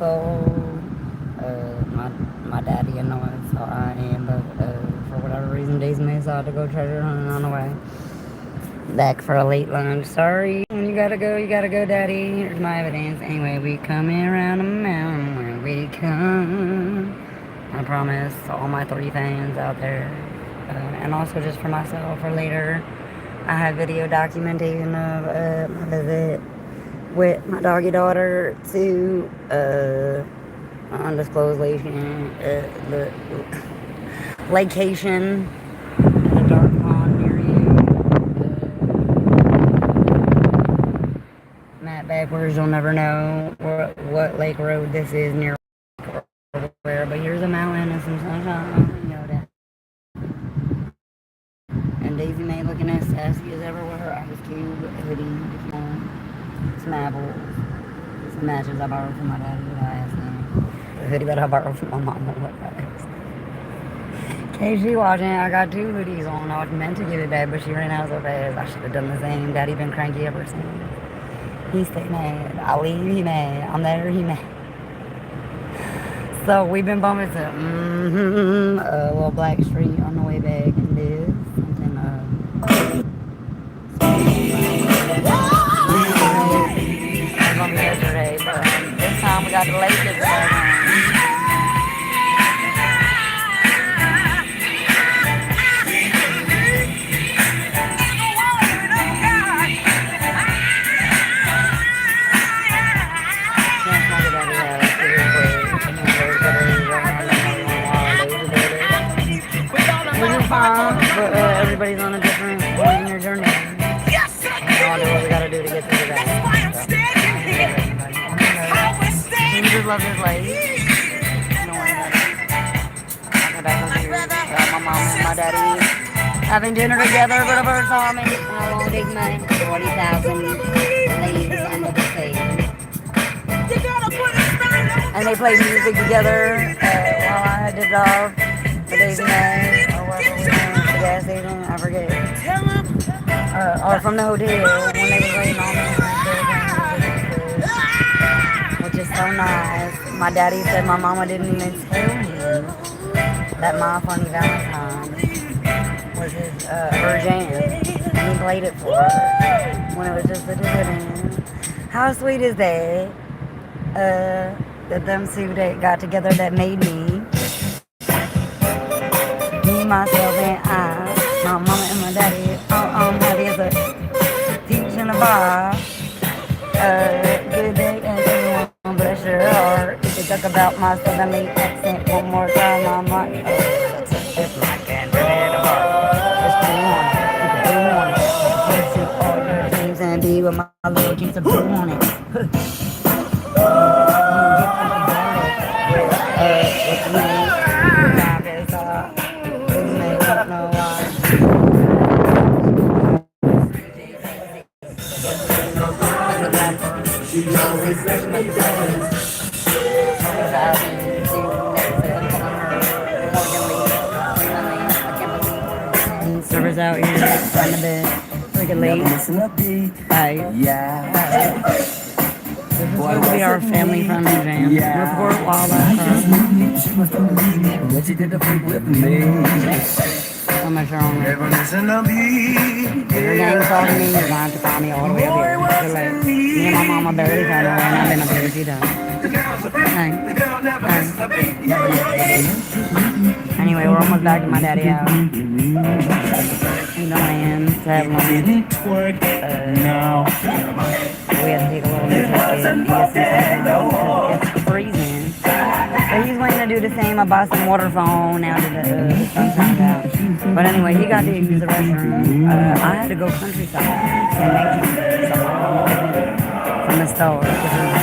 also, my daddy annoys how I am, but for whatever reason, Daisy May decided to go treasure hunting on the way back for a late lunch. Sorry, when you gotta go, Daddy. Here's my evidence. Anyway, we coming around the mountain where we come. I promise all my 3 fans out there, and also just for myself for later. I have video documentation of my visit with my doggy daughter to an undisclosed lakeation at a dark pond near you. Matt backwards, you'll never know what lake road this is near or where, but here's a mountain and some sunshine. You know that. And Daisy May looking as sassy as ever with her Ice Cube hoodie, if you want. Some apples, some matches I borrowed from my daddy that I asked him. The hoodie that I borrowed from my mom, what I asked him. KG watching, I got 2 hoodies on. I was meant to give it back, but she ran out so fast. I should have done the same. Daddy been cranky ever since. He stayed mad. I leave, he mad. I'm there, he mad. So we've been bumping to a little black street on the way back, and this something yesterday, but this time we got the lake at the but everybody's on a different point in their journey. Yes, I do what we gotta do to get through that. You just love this lake. My mom and my daddy having dinner together for the first time in a long big month. 40,000 ladies under the stage. And they played music together while I had to drive for Daisy May or whatever we went to the gas station. I forget. Or from the hotel when they were waiting on me. Which is so nice. My daddy said my mama didn't even tell him that My Funny Valentine was her jam. And he played it for her when it was just the 2 of them. How sweet is that? That them 2 that got together that made me, myself, and I, my mama and my daddy, happy as a peach in a bar. Good day and everyone, bless your heart. If you talk about my southern accent one more time, I might. It's like candy in a bar. It's blue on it. Pursue all your dreams and be with my little jeans of blue on it. What's your name? Servers out here trying to bed. Freaking late. Yeah. This is going to be our family friendly jam. Report wildlife crime. I'm not sure on that. If your name calls me, you're going to have to call me all the way up here. Me and my mama barely found her, and I've been up here a few times. Anyway, we're almost back to my daddy house. In the land to have lunch. We had to take a little bit of it's freezing. So he's waiting to do the same. I bought some water phone now that the sunshine's out. But anyway, he got to use the restroom. I had to go countryside and make from the store, which is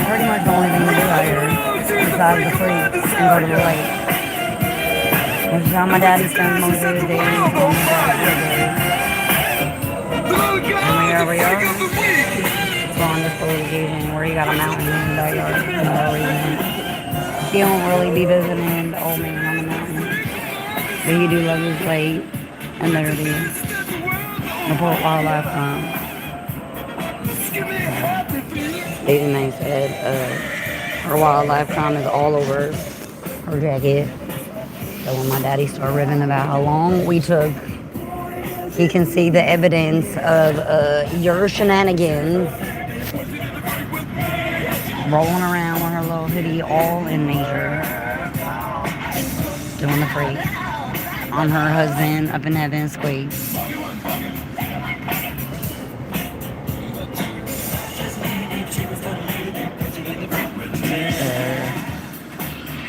pretty much the only thing we do out here besides the creek and go to the lake. Which is how my daddy spends most of his days. And here we are. On this occasion where he got a mountain in the backyard for no reason. He don't really be visiting the old man on the mountain. But he do love his lake and liberty. Report wildlife crime. Daisy May said, Her wildlife crime is all over her jacket. So when my daddy started ribbing about how long we took, he can see the evidence of your shenanigans rolling around with her little hoodie all in nature, doing the freak on her husband up in heaven squeak.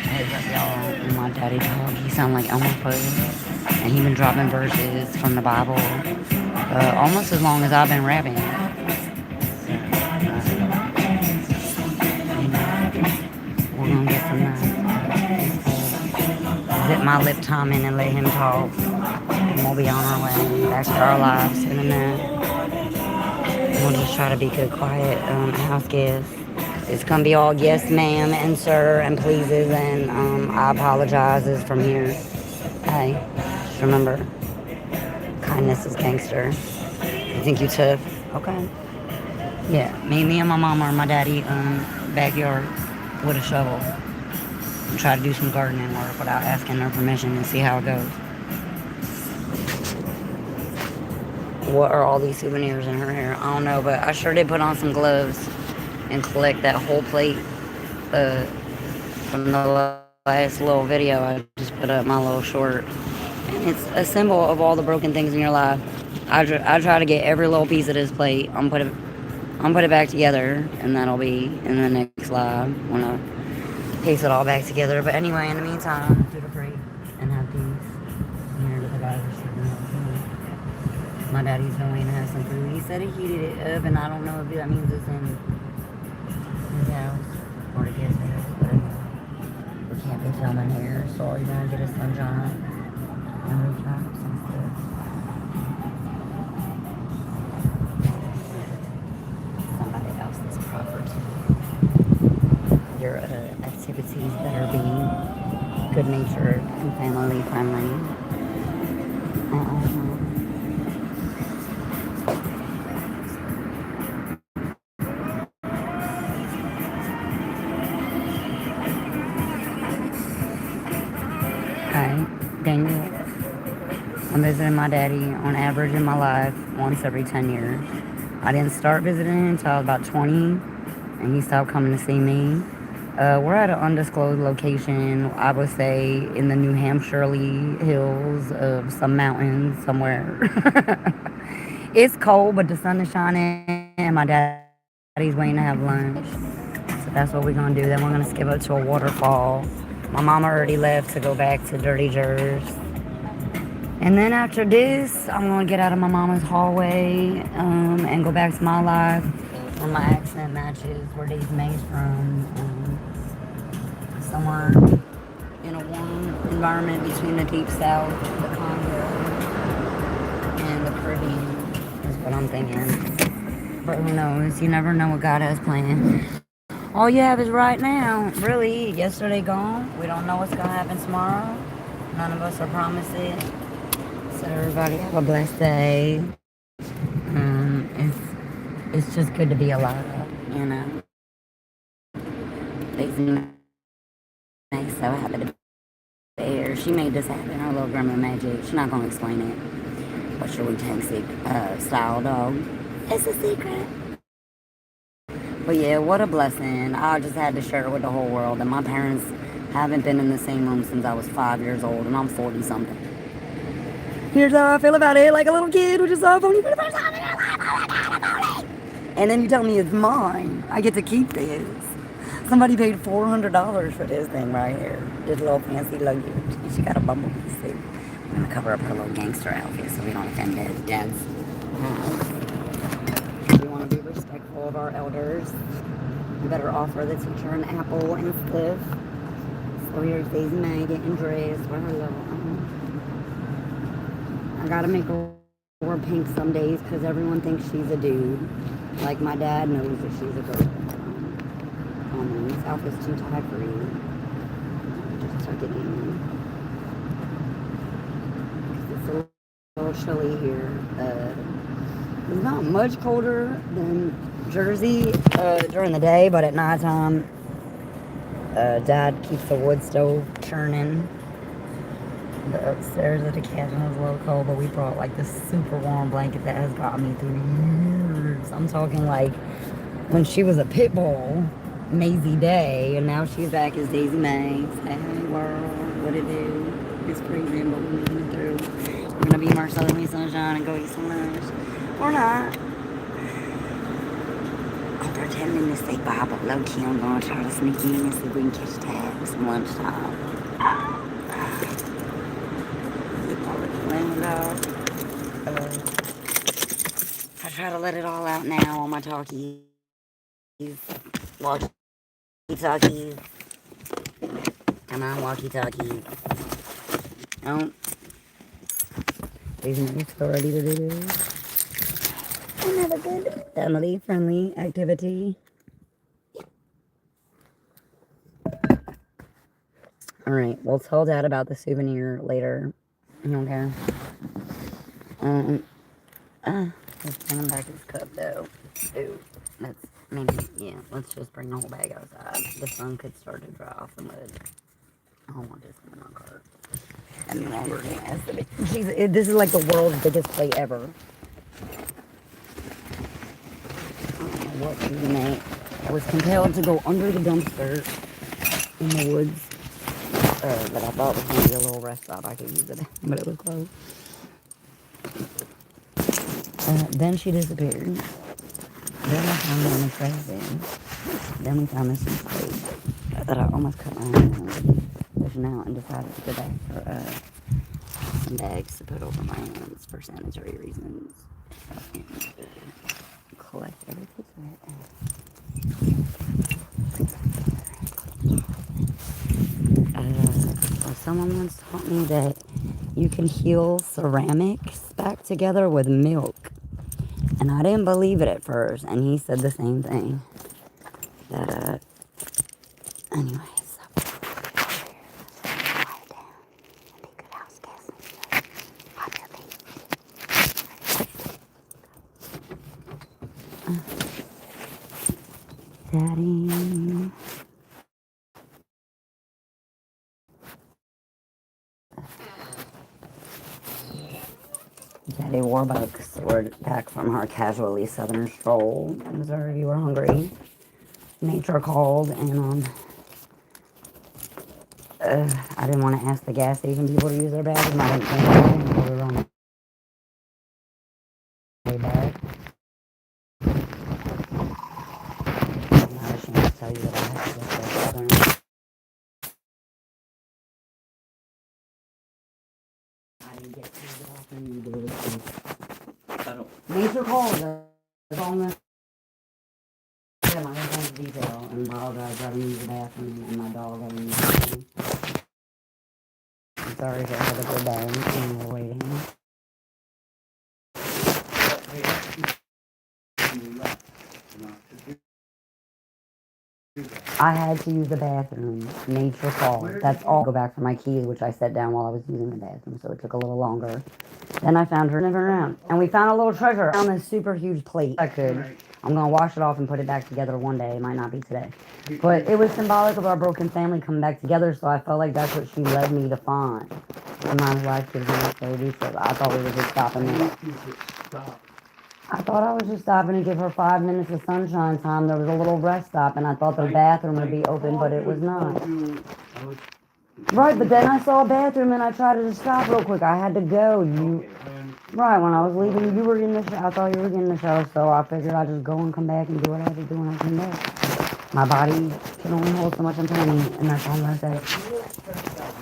Heads up, y'all. My daddy dog, he sound like Elmer Fudd, and he been dropping verses from the Bible almost as long as I've been rapping. We're gonna get some zip my lip timing and let him talk, and we'll be on our way back to our lives in a minute. We'll just try to be good, quiet house guests. It's gonna be all yes, ma'am, and sir, and pleases, and I apologizes from here. Hey, just remember, kindness is gangster. You think you tough? Okay. Yeah, me and my mama or my daddy backyard with a shovel and try to do some gardening work without asking their permission and see how it goes. What are all these souvenirs in her hair? I don't know, but I sure did put on some gloves and collect that whole plate from the last little video I just put up, my little short. And it's a symbol of all the broken things in your life. I try to get every little piece of this plate. I'm put it back together, and that'll be in the next live when I piece it all back together. But anyway, in the meantime, do the freak and have peace. Here the guys are sitting up. My daddy's going to have some food. He said he heated it up, and I don't know if that means it's in his house or the guest house, but we can't be filming here, so all you're gonna get is sunshine and rooftops and stuff. Somebody else's property. Your activities better be good-natured and family-friendly. Hi, Daniel. I'm visiting my daddy on average in my life once every 10 years. I didn't start visiting until I was about 20, and he stopped coming to see me. We're at an undisclosed location, I would say in the New Hampshire hills of some mountain somewhere. It's cold, but the sun is shining, and my daddy's waiting to have lunch. So that's what we're going to do. Then we're going to skip up to a waterfall. My mama already left to go back to Dirty Jers. And then after this, I'm going to get out of my mama's hallway and go back to my life where my accent matches where these May's from. Somewhere in a warm environment between the Deep South, the Congo, and the Caribbean is what I'm thinking. But who knows? You never know what God has planned. All you have is right now. Really, yesterday gone. We don't know what's going to happen tomorrow. None of us are promised it. So everybody have a blessed day. It's just good to be alive, you know. Daisy May so happy to be here. She made this happen. Her little grandma magic. She's not going to explain it. What's your Wu-Tang style, dog? It's a secret. But yeah, what a blessing. I just had to share it with the whole world. And my parents haven't been in the same room since I was 5 years old, and I'm 40-something. Here's how I feel about it, like a little kid who just saw a pony for the first time in their life. Oh my God, a pony! And then you tell me it's mine. I get to keep this. Somebody paid $400 for this thing right here. This little fancy luggage. She got a bumblebee suit. I'm going to cover up her little gangster outfit so we don't offend dads. We want to be respectful of our elders. We better offer the teacher an apple and stuff. So here's Daisy May getting dressed with her little... I gotta make her wear pink some days because everyone thinks she's a dude. Like my dad knows that she's a girl. This outfit's too tight for you. Just tuck it in. It's a little chilly here. It's not much colder than Jersey during the day, but at nighttime Dad keeps the wood stove churning. The upstairs of the cabin is a little cold, but we brought like this super warm blanket that has got me through years. I'm talking like when she was a pit bull, Maisie Day, and now she's back as Daisy May. Say, hey world, what it do? It's freezing, but we're making it through. We're gonna be more Southern Sunshine and go eat some lunch. Or not. I'm pretending to say bye, but low key I'm gonna try to sneak in and see if we can catch tabs some lunchtime. I try to let it all out now on my talkies. Walkie-talkies. Come on, walkie-talkies. Don't. These mice are ready to do this. Another good family-friendly activity. Alright, we'll tell Dad about the souvenir later. You don't care? Let's bring him back his cup, though. Ooh, that's maybe, yeah, let's just bring the whole bag outside. The sun could start to dry off the mud. I don't want this in my cart. And longer than it has to be. Jeez, this is like the world's biggest plate ever. I don't know what to make. I was compelled to go under the dumpster in the woods. But I thought it was going to be a little rest stop. I could use it, but it was closed. Then she disappeared. Then I found her in the trash bin. Then we found this plate that I almost cut my hand pushing out and decided to go back for some bags to put over my hands for sanitary reasons. And collect every piece of it. Someone once taught me that you can heal ceramics back together with milk. And I didn't believe it at first, and he said the same thing. That, anyways, Daddy. Daddy Warbucks were back from her casually southern stroll. Missouri, you were hungry. Nature called, and I didn't want to ask the gas station people to use their bathroom. I didn't think anything. We were on the way back. I'm not ashamed to tell you that I had to go to southern. I didn't get to the bathroom. You did it. Nature called. That's all I'm yeah, my husband's detail, and while I was driving to the bathroom, and my dog having to use the bathroom. I'm sorry if I had a good day, and we're waiting. I had to use the bathroom. Nature called. That's all. Go back for my keys, which I set down while I was using the bathroom, so it took a little longer. Then I found her never around, and we found a little treasure. I found this super huge plate. I'm gonna wash it off and put it back together one day. It might not be today, but it was symbolic of our broken family coming back together. So I felt like that's what she led me to find. Sometimes life gives me a baby, so I thought we were just stopping it. I thought I was just stopping to give her 5 minutes of sunshine time. There was a little rest stop, and I thought the bathroom would be open, but it was not. Right, but then I saw a bathroom, and I tried to just stop real quick. I had to go. Right, when I was leaving, you were in the shower. I thought you were getting the shower, so I figured I'd just go and come back and do what I had to do when I came back. My body can only hold so much I'm planning, and that's all I'm going to say.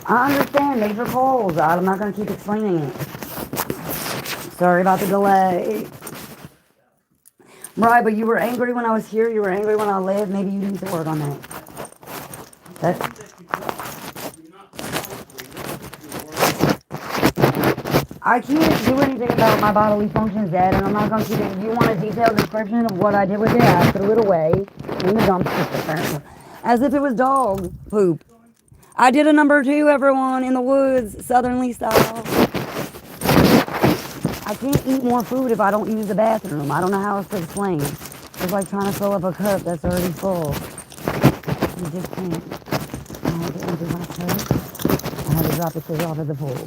I understand, nature calls. I'm not going to keep explaining it. Sorry about the delay. Right, but you were angry when I was here. You were angry when I left. Maybe you need to work on that. I can't do anything about my bodily functions, Dad, and I'm not going to keep it. If you want a detailed description of what I did with it, I threw it away in the dumpster. As if it was dog poop. I did a number 2, everyone, in the woods, southerly style. I can't eat more food if I don't use the bathroom. I don't know how else to explain. It's like trying to fill up a cup that's already full. You just can't. had to empty my cup. I had to drop the fish off at the pool.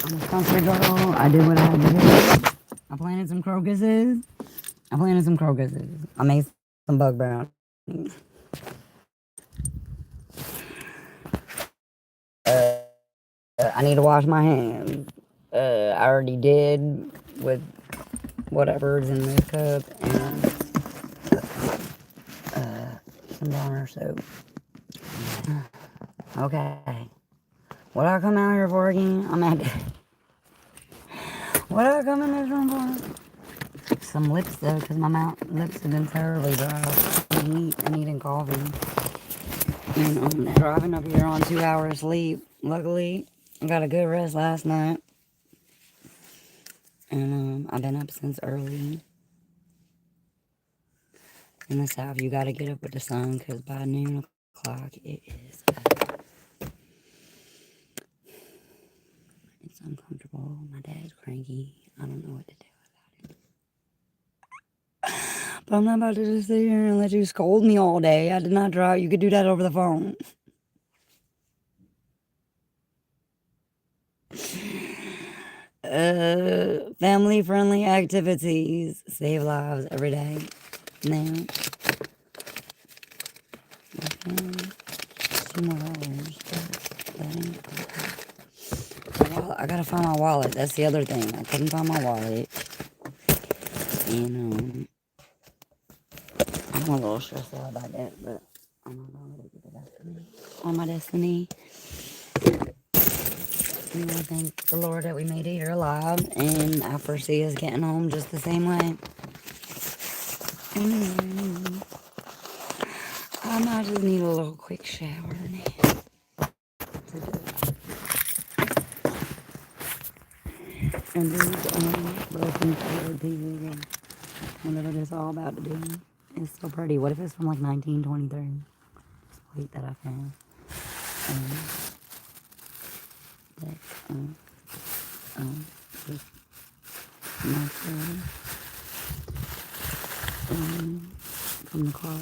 I'm a country girl. I did what I had to do. I planted some crocuses. I made some bug brownies. I need to wash my hands. I already did with whatever's in this cup and some bar soap. Okay. What I come out here for again? What I come in this room for? Some lipstick, because my lips have been terribly dry. And eating coffee. And I'm driving up here on 2 hours sleep. Luckily, I got a good rest last night. And I've been up since early. In the south, you gotta get up with the sun, because by noon o'clock, it is it's uncomfortable. My dad's cranky. I don't know what to do about it. But I'm not about to just sit here and let you scold me all day. I did not drive. You could do that over the phone. Family-friendly activities save lives every day. Now, $2 more. I gotta find my wallet. That's the other thing. I couldn't find my wallet. And I'm a little stressed out about that, but I'm not gonna get the destiny. On my destiny. And I thank the Lord that we made it here alive, and I foresee us getting home just the same way. I might just need a little quick shower. And these broken colored pieces of whatever this all about to do. It's so pretty. What if it's from like 1923? This plate that I found. Just natural. From the car.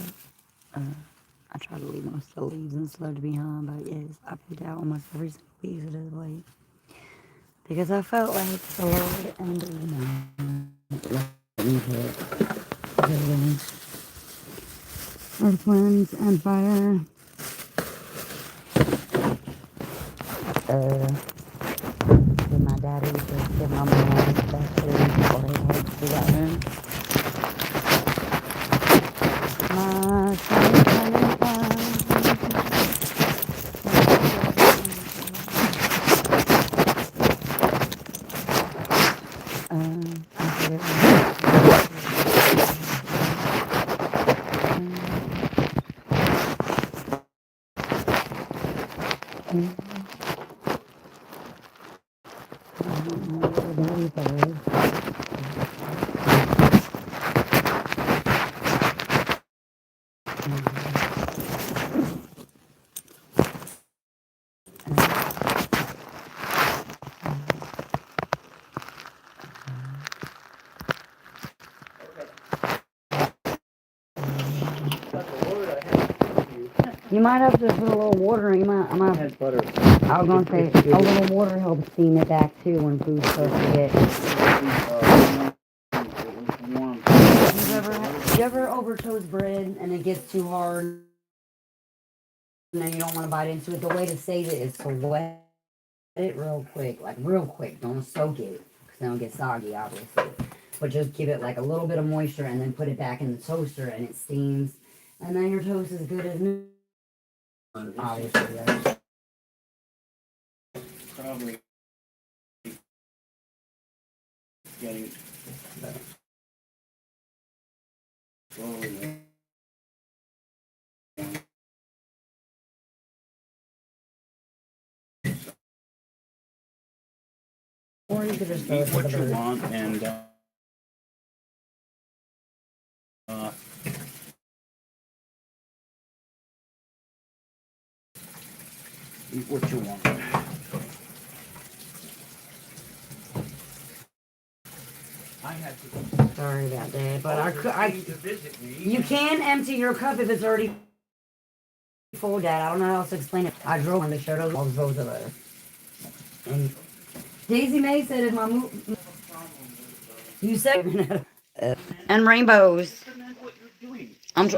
I try to leave most of the leaves and sludge behind, but yes, I picked out almost every single piece of this plate. Because I felt like the Lord and the let me put earth, winds, and fire. Give my daddy, just give my mom especially before they head together. My You might have to put a little water in. I might have butter. I was going to say, a little water helps steam it back too when food's supposed to get. You ever over toast bread and it gets too hard and then you don't want to bite into it? The way to save it is to wet it real quick. Like real quick. Don't soak it because then it'll get soggy, obviously. But just give it like a little bit of moisture and then put it back in the toaster and it steams. And then your toast is good as new. Obviously, yeah. Probably getting slowly. Or you could just Eat what you want and eat what you want. I had to. Sorry about that, but To visit me. you can empty your cup if it's already full, Dad. I don't know how else to explain it. I drove on the show to both of us. And Daisy May said if my you said and rainbows. I'm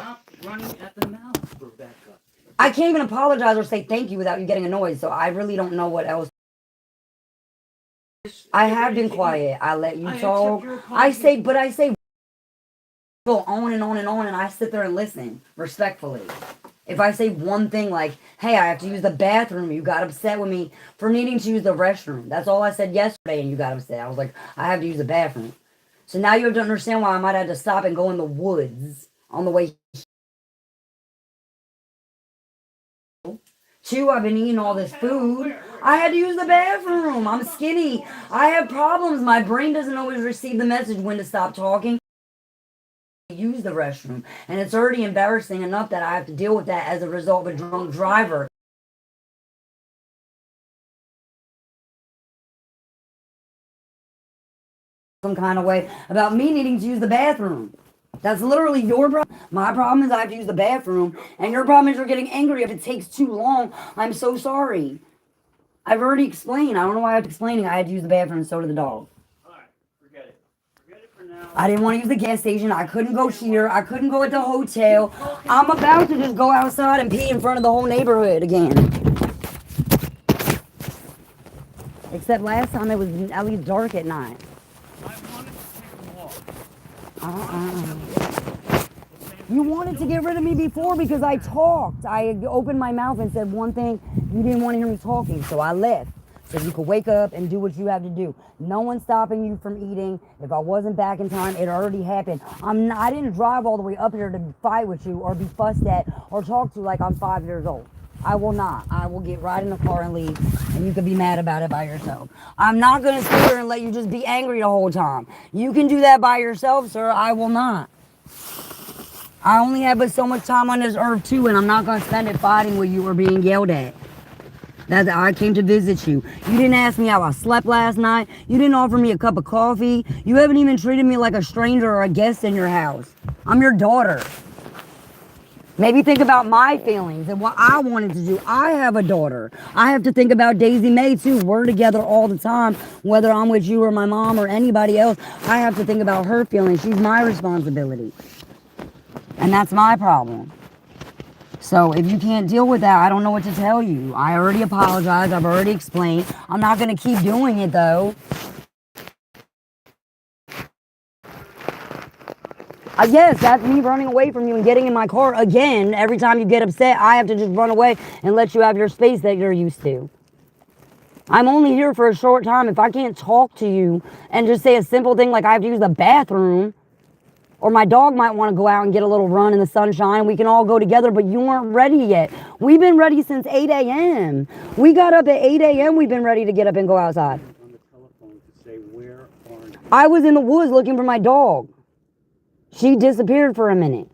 running at the mouth, Rebecca. I can't even apologize or say thank you without you getting annoyed, so I really don't know what else. I have been quiet. I let you talk. I say go on and on and on, and I sit there and listen respectfully. If I say one thing like, hey, I have to use the bathroom, you got upset with me for needing to use the restroom. That's all I said yesterday, and you got upset. I was like, I have to use the bathroom. So now you have to understand why I might have to stop and go in the woods on the way. 2, I've been eating all this food. I had to use the bathroom. I'm skinny. I have problems. My brain doesn't always receive the message when to stop talking. Use the restroom. And it's already embarrassing enough that I have to deal with that as a result of a drunk driver. Some kind of way about me needing to use the bathroom. That's literally your problem. My problem is I have to use the bathroom. And your problem is you're getting angry if it takes too long. I'm so sorry. I've already explained. I don't know why I have to explain. I had to use the bathroom and so did the dog. Alright, forget it. Forget it for now. I didn't want to use the gas station. I couldn't go here. I couldn't go at the hotel. I'm about to just go outside and pee in front of the whole neighborhood again. Except last time it was at least dark at night. I wanted to take a walk. You wanted to get rid of me before because I talked. I opened my mouth and said one thing. You didn't want to hear me talking, so I left. So you could wake up and do what you have to do. No one's stopping you from eating. If I wasn't back in time, it already happened. I didn't drive all the way up here to fight with you or be fussed at or talk to like I'm 5 years old. I will not. I will get right in the car and leave, and you can be mad about it by yourself. I'm not going to sit here and let you just be angry the whole time. You can do that by yourself, sir. I will not. I only have but so much time on this earth, too, and I'm not going to spend it fighting with you or being yelled at. I came to visit you. You didn't ask me how I slept last night. You didn't offer me a cup of coffee. You haven't even treated me like a stranger or a guest in your house. I'm your daughter. Maybe think about my feelings and what I wanted to do. I have a daughter. I have to think about Daisy May, too. We're together all the time, whether I'm with you or my mom or anybody else. I have to think about her feelings. She's my responsibility. And that's my problem. So if you can't deal with that, I don't know what to tell you. I already apologized. I've already explained. I'm not going to keep doing it, though. Yes, that's me running away from you and getting in my car again. Every time you get upset, I have to just run away and let you have your space that you're used to. I'm only here for a short time. If I can't talk to you and just say a simple thing like I have to use the bathroom, or my dog might want to go out and get a little run in the sunshine, we can all go together, but you weren't ready yet. We've been ready since 8 a.m. We got up at 8 a.m. We've been ready to get up and go outside. On the telephone to say, where are you? I was in the woods looking for my dog. She disappeared for a minute.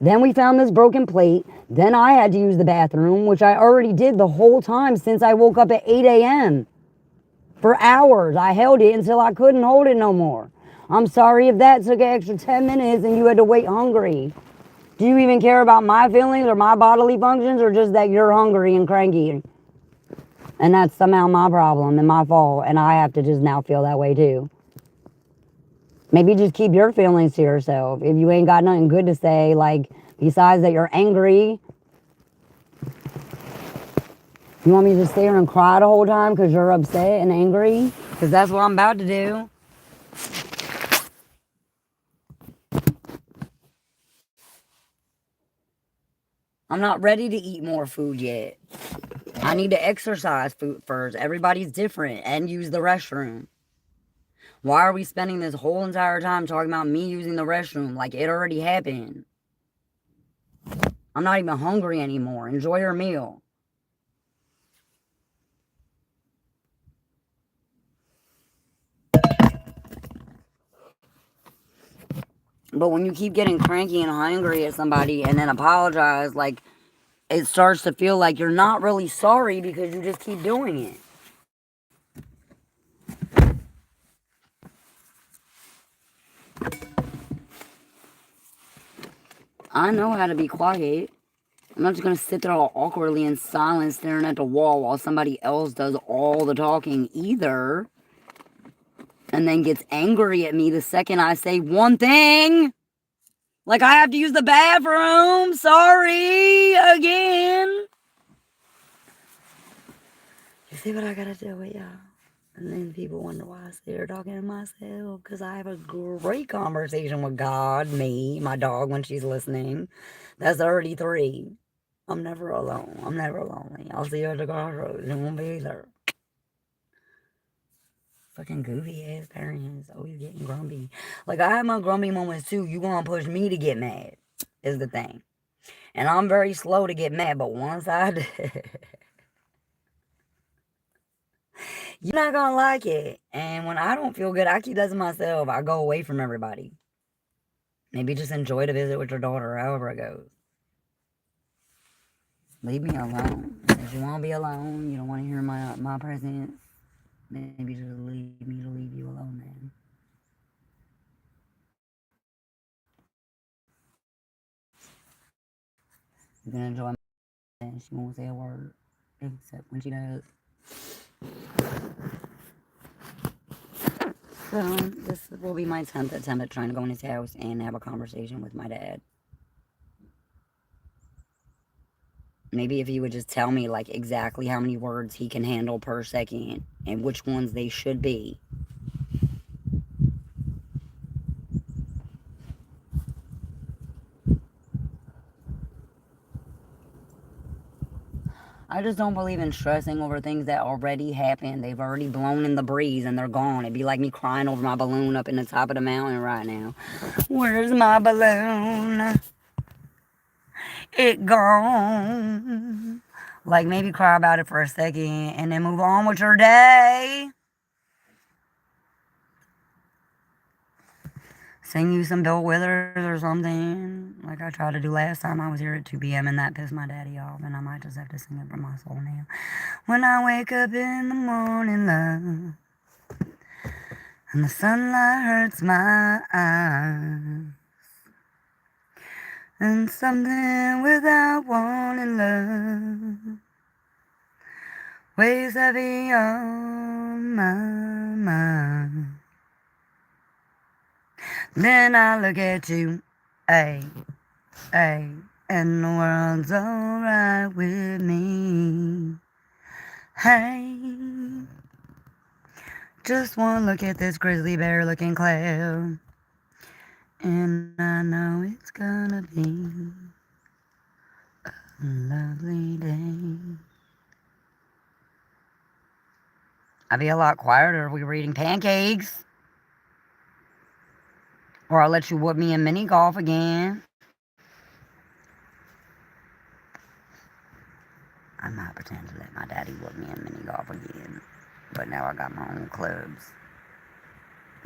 Then we found this broken plate. Then I had to use the bathroom, which I already did the whole time since I woke up at 8 a.m. For hours. I held it until I couldn't hold it no more. I'm sorry if that took an extra 10 minutes and you had to wait hungry. Do you even care about my feelings or my bodily functions, or just that you're hungry and cranky? And that's somehow my problem and my fault, and I have to just now feel that way too. Maybe just keep your feelings to yourself. If you ain't got nothing good to say, like, besides that you're angry. You want me to just stay here and cry the whole time because you're upset and angry? Because that's what I'm about to do. I'm not ready to eat more food yet. I need to exercise food first. Everybody's different, and use the restroom. Why are we spending this whole entire time talking about me using the restroom like it already happened? I'm not even hungry anymore. Enjoy your meal. But when you keep getting cranky and hungry at somebody and then apologize, like, it starts to feel like you're not really sorry because you just keep doing it. I know how to be quiet. I'm not just gonna sit there all awkwardly in silence staring at the wall while somebody else does all the talking either. And then gets angry at me the second I say one thing. Like I have to use the bathroom. Sorry again. You see what I gotta do with y'all? And then people wonder why I sit here talking to myself. Because I have a great conversation with God, me, my dog when she's listening. That's already 3. I'm never alone. I'm never lonely. I'll see you at the crossroads. You won't be there. Fucking goofy ass parents always getting grumpy. Like I have my grumpy moments too. You gonna push me to get mad is the thing. And I'm very slow to get mad, but once I do, you're not gonna like it. And when I don't feel good, I keep that to myself. I go away from everybody. Maybe just enjoy the visit with your daughter, however it goes. Leave me alone. If you want to be alone, you don't want to hear my presence, maybe just leave me to leave you alone then. You can enjoy my and she won't say a word, except when she does. So, this will be my 10th attempt at trying to go in his house and have a conversation with my dad. Maybe if he would just tell me, like, exactly how many words he can handle per second and which ones they should be. I just don't believe in stressing over things that already happened. They've already blown in the breeze and they're gone. It'd be like me crying over my balloon up in the top of the mountain right now. Where's my balloon? It gone. Like maybe cry about it for a second and then move on with your day. Sing you some Bill Withers or something, like I tried to do last time I was here at 2 p.m. and that pissed my daddy off, and I might just have to sing it from my soul now. When I wake up in the morning, love, and the sunlight hurts my eyes, and something without wanting love weighs heavy on my mind. Then I look at you, ay, ay, and the world's alright with me. Hey, just one look at this grizzly bear looking cloud, and I know it's gonna be a lovely day. I'd be a lot quieter if we were eating pancakes. Or I'll let you whoop me in mini golf again. I might pretend to let my daddy whoop me in mini golf again. But now I got my own clubs.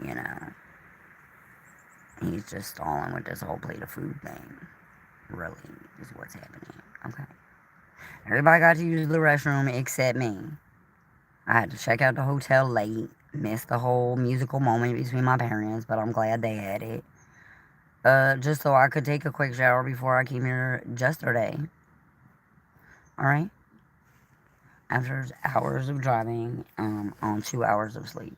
You know. He's just stalling with this whole plate of food thing. Really, is what's happening. Okay. Everybody got to use the restroom except me. I had to check out the hotel late. Missed the whole musical moment between my parents, but I'm glad they had it. Just so I could take a quick shower before I came here yesterday. Alright? After hours of driving, on 2 hours of sleep.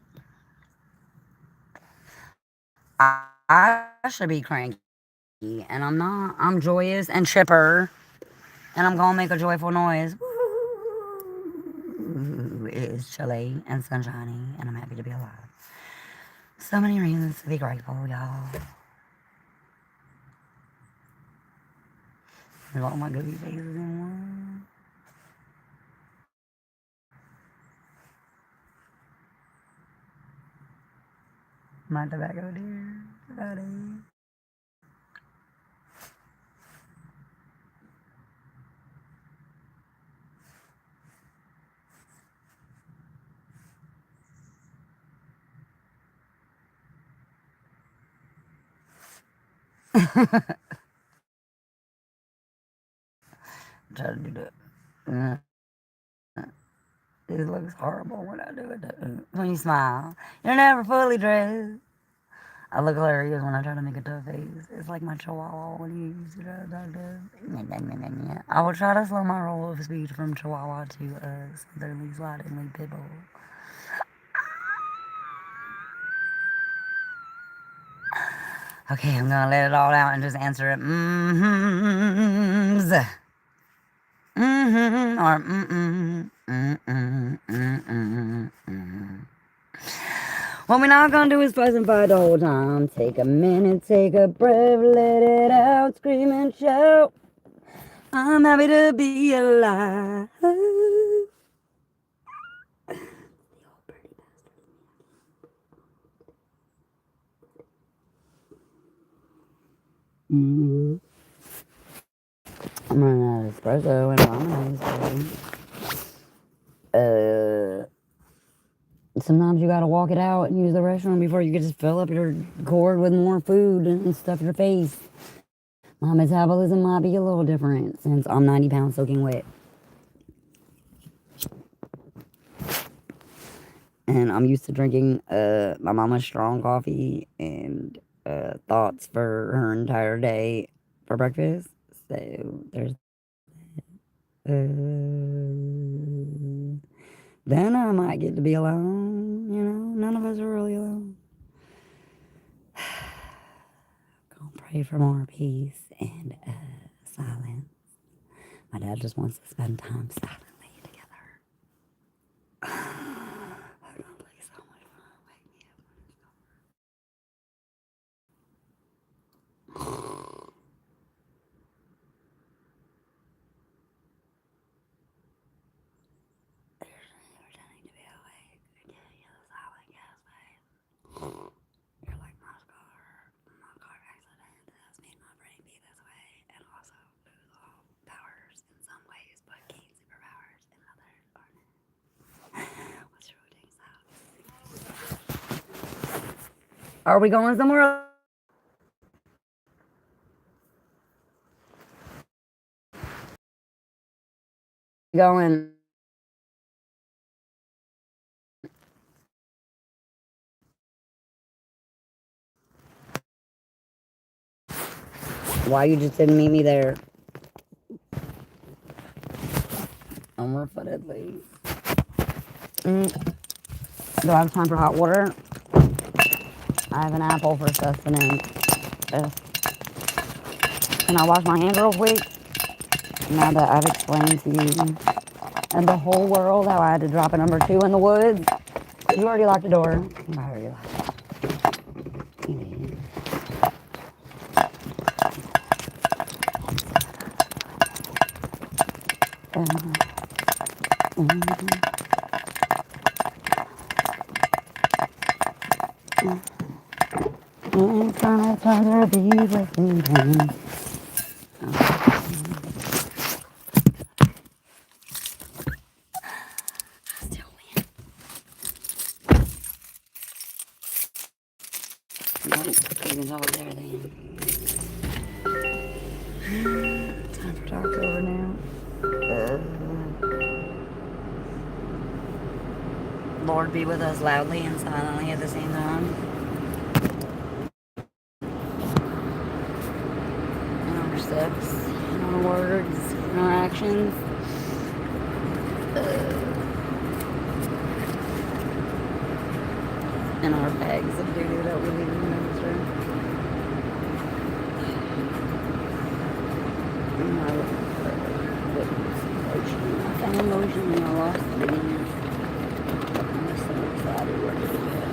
I should be cranky, and I'm not. I'm joyous and chipper, and I'm gonna make a joyful noise. Woo! It is chilly and sunshiny, and I'm happy to be alive. So many reasons to be grateful, y'all. There's all my goofy faces in one. My tobacco dear. Buddy. Try to do that. It looks horrible when I do it. When you smile. You're never fully dressed. I look hilarious when I try to make a tough face. It's like my chihuahua when you use it. I will try to slow my roll of speech from chihuahua to southerly slidingly pitbull. Okay, I'm gonna let it all out and just answer it. Mm-hmms. Mm-hmm. Or mm-mm. Mm-mm. Mm-mm. Mm-mm. What we're not gonna do is fuss and fight the whole time. Take a minute, take a breath, let it out, scream and shout. I'm happy to be alive. Mm-hmm. I'm running out of espresso and lemonade. Sometimes you gotta walk it out and use the restroom before you can just fill up your gourd with more food and stuff your face. My metabolism might be a little different since I'm 90 pounds soaking wet. And I'm used to drinking my mama's strong coffee and thoughts for her entire day for breakfast. So there's then I might get to be alone. You know, none of us are really alone. Gonna pray for more peace and silence. My dad just wants to spend time silently together. I'm gonna play so much fun. Wake me up. There's pretending to be awake. Yeah, the silent gas face. You're like my car accident has made my brain be this way, and also lose all powers in some ways, but gain superpowers in others. What's your routine sound? Are we going somewhere else? Going. Why you just didn't meet me there? Unrefootedly. Do I have time for hot water? I have an apple for sustenance. Can I wash my hands real quick? Now that I've explained to you and the whole world how I had to drop a number 2 in the woods. You already locked the door. I already locked it. I'm trying to be with me. There then. Time for talk over now. Lord be with us loudly and silently at the same time. In our steps, in our words, in our actions. In our bags of doo-doo that we leave in the dumpster. I found lotion and I lost it again. I'm so excited where to do it.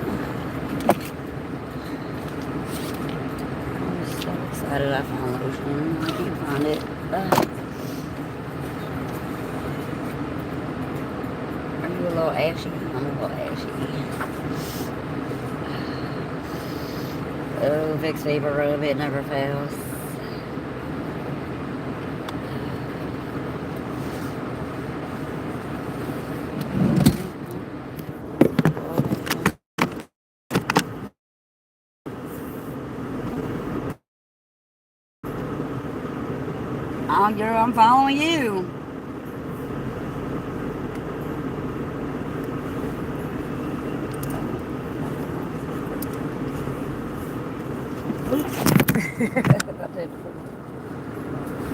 I'm so excited I found lotion. I can't find it. Are you a little ashy? I'm a little ashy. Oh, Vicks Vapor Rub, it never fails. Oh, girl, I'm following you.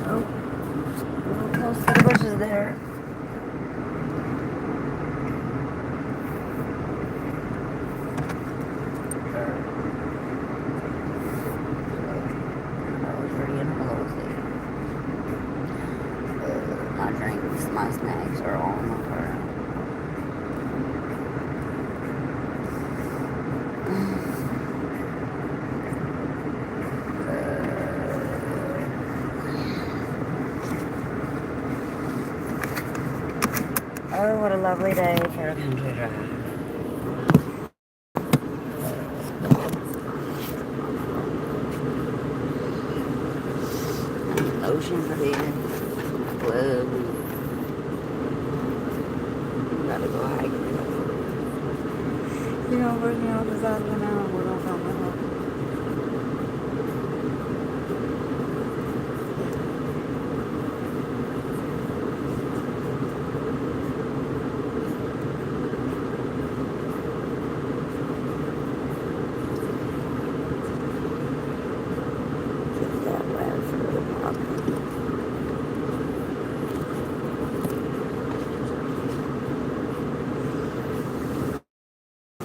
Oh, we're close to the bushes there. I was ready and closing. My drinks, my snacks are all in my car. Oh, what a lovely day for a country drive. Ocean for the whoa. Gotta go hiking. You know, we're on the side of the mountain. We're gonna film it.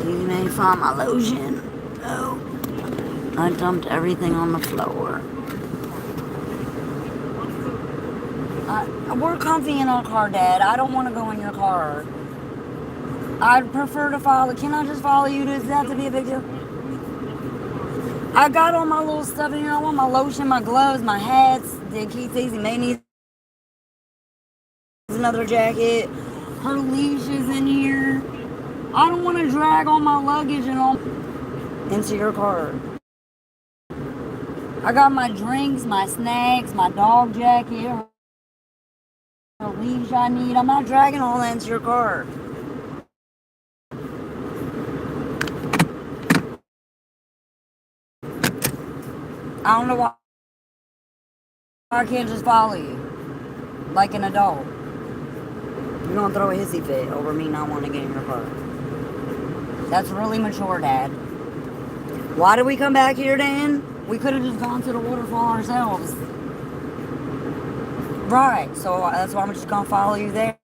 You may find my lotion. Oh, I dumped everything on the floor. We're comfy in our car, Dad. I don't want to go in your car. I'd prefer to follow. Can I just follow you? Does that have to be a big deal? I got all my little stuff in here. I want my lotion, my gloves, my hats. Did Keith Daisy may need another jacket. Her leash is in here. I don't want to drag all my luggage and all into your car. I got my drinks, my snacks, my dog jacket, her leash I need. I'm not dragging all that into your car. I don't know why I can't just follow you like an adult. You're gonna throw a hissy fit over me not wanting to get in your car. That's really mature, Dad. Why did we come back here, Dan? We could have just gone to the waterfall ourselves. Right, so that's why I'm just gonna follow you there.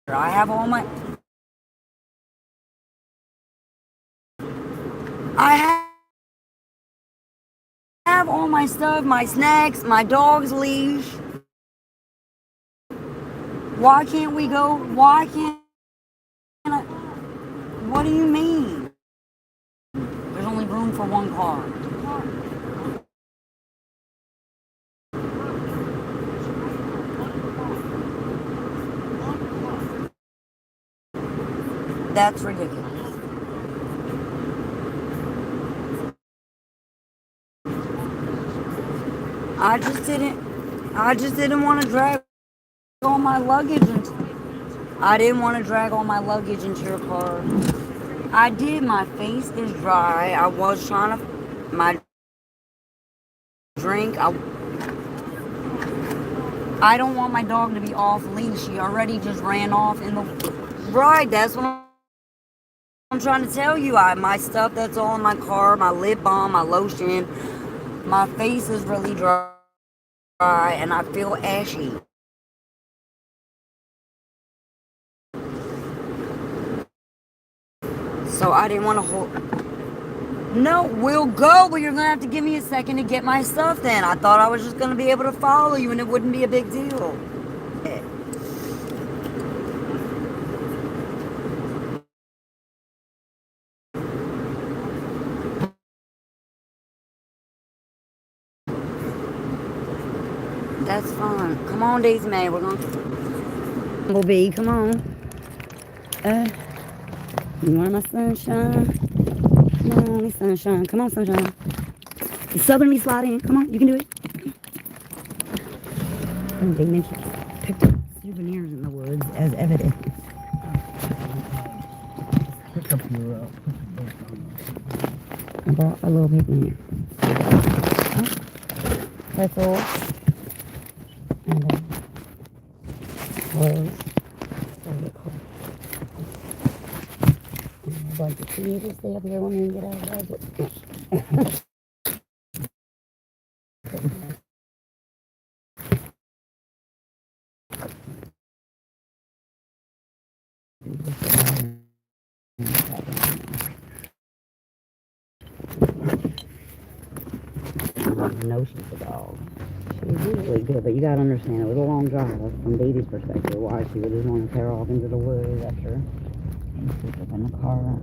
I have all my... I have all my stuff, my snacks, my dog's leash. Why can't we go? Why can't I? What do you mean? There's only room for one car. That's ridiculous. I just didn't want to drag all my luggage I didn't want to drag all my luggage into your car. I did. My face is dry. I was trying to... My drink... I don't want my dog to be off leash. She already just ran off in the... Right, that's what I'm trying to tell you. My stuff that's all in my car, my lip balm, my lotion. My face is really dry and I feel ashy. So I didn't want to hold... No, we'll go, but you're going to have to give me a second to get my stuff then. I thought I was just going to be able to follow you and it wouldn't be a big deal. That's fine. Come on, Daisy Mae. We're going to... Bumblebee, come on. You want my sunshine? Come on, sunshine. Come on, sunshine. You southern me slide in. Come on, you can do it. And they mentioned picked up souvenirs in the woods as evidence. Pick up your I bought a little picnic. That's all. And clothes. like to see you just stay up here when you get out of bed. I know she's a dog. She's usually good, but you gotta understand, it was a long drive from Baby's perspective, why she would just want to tear off into the woods after being sleep up in the car.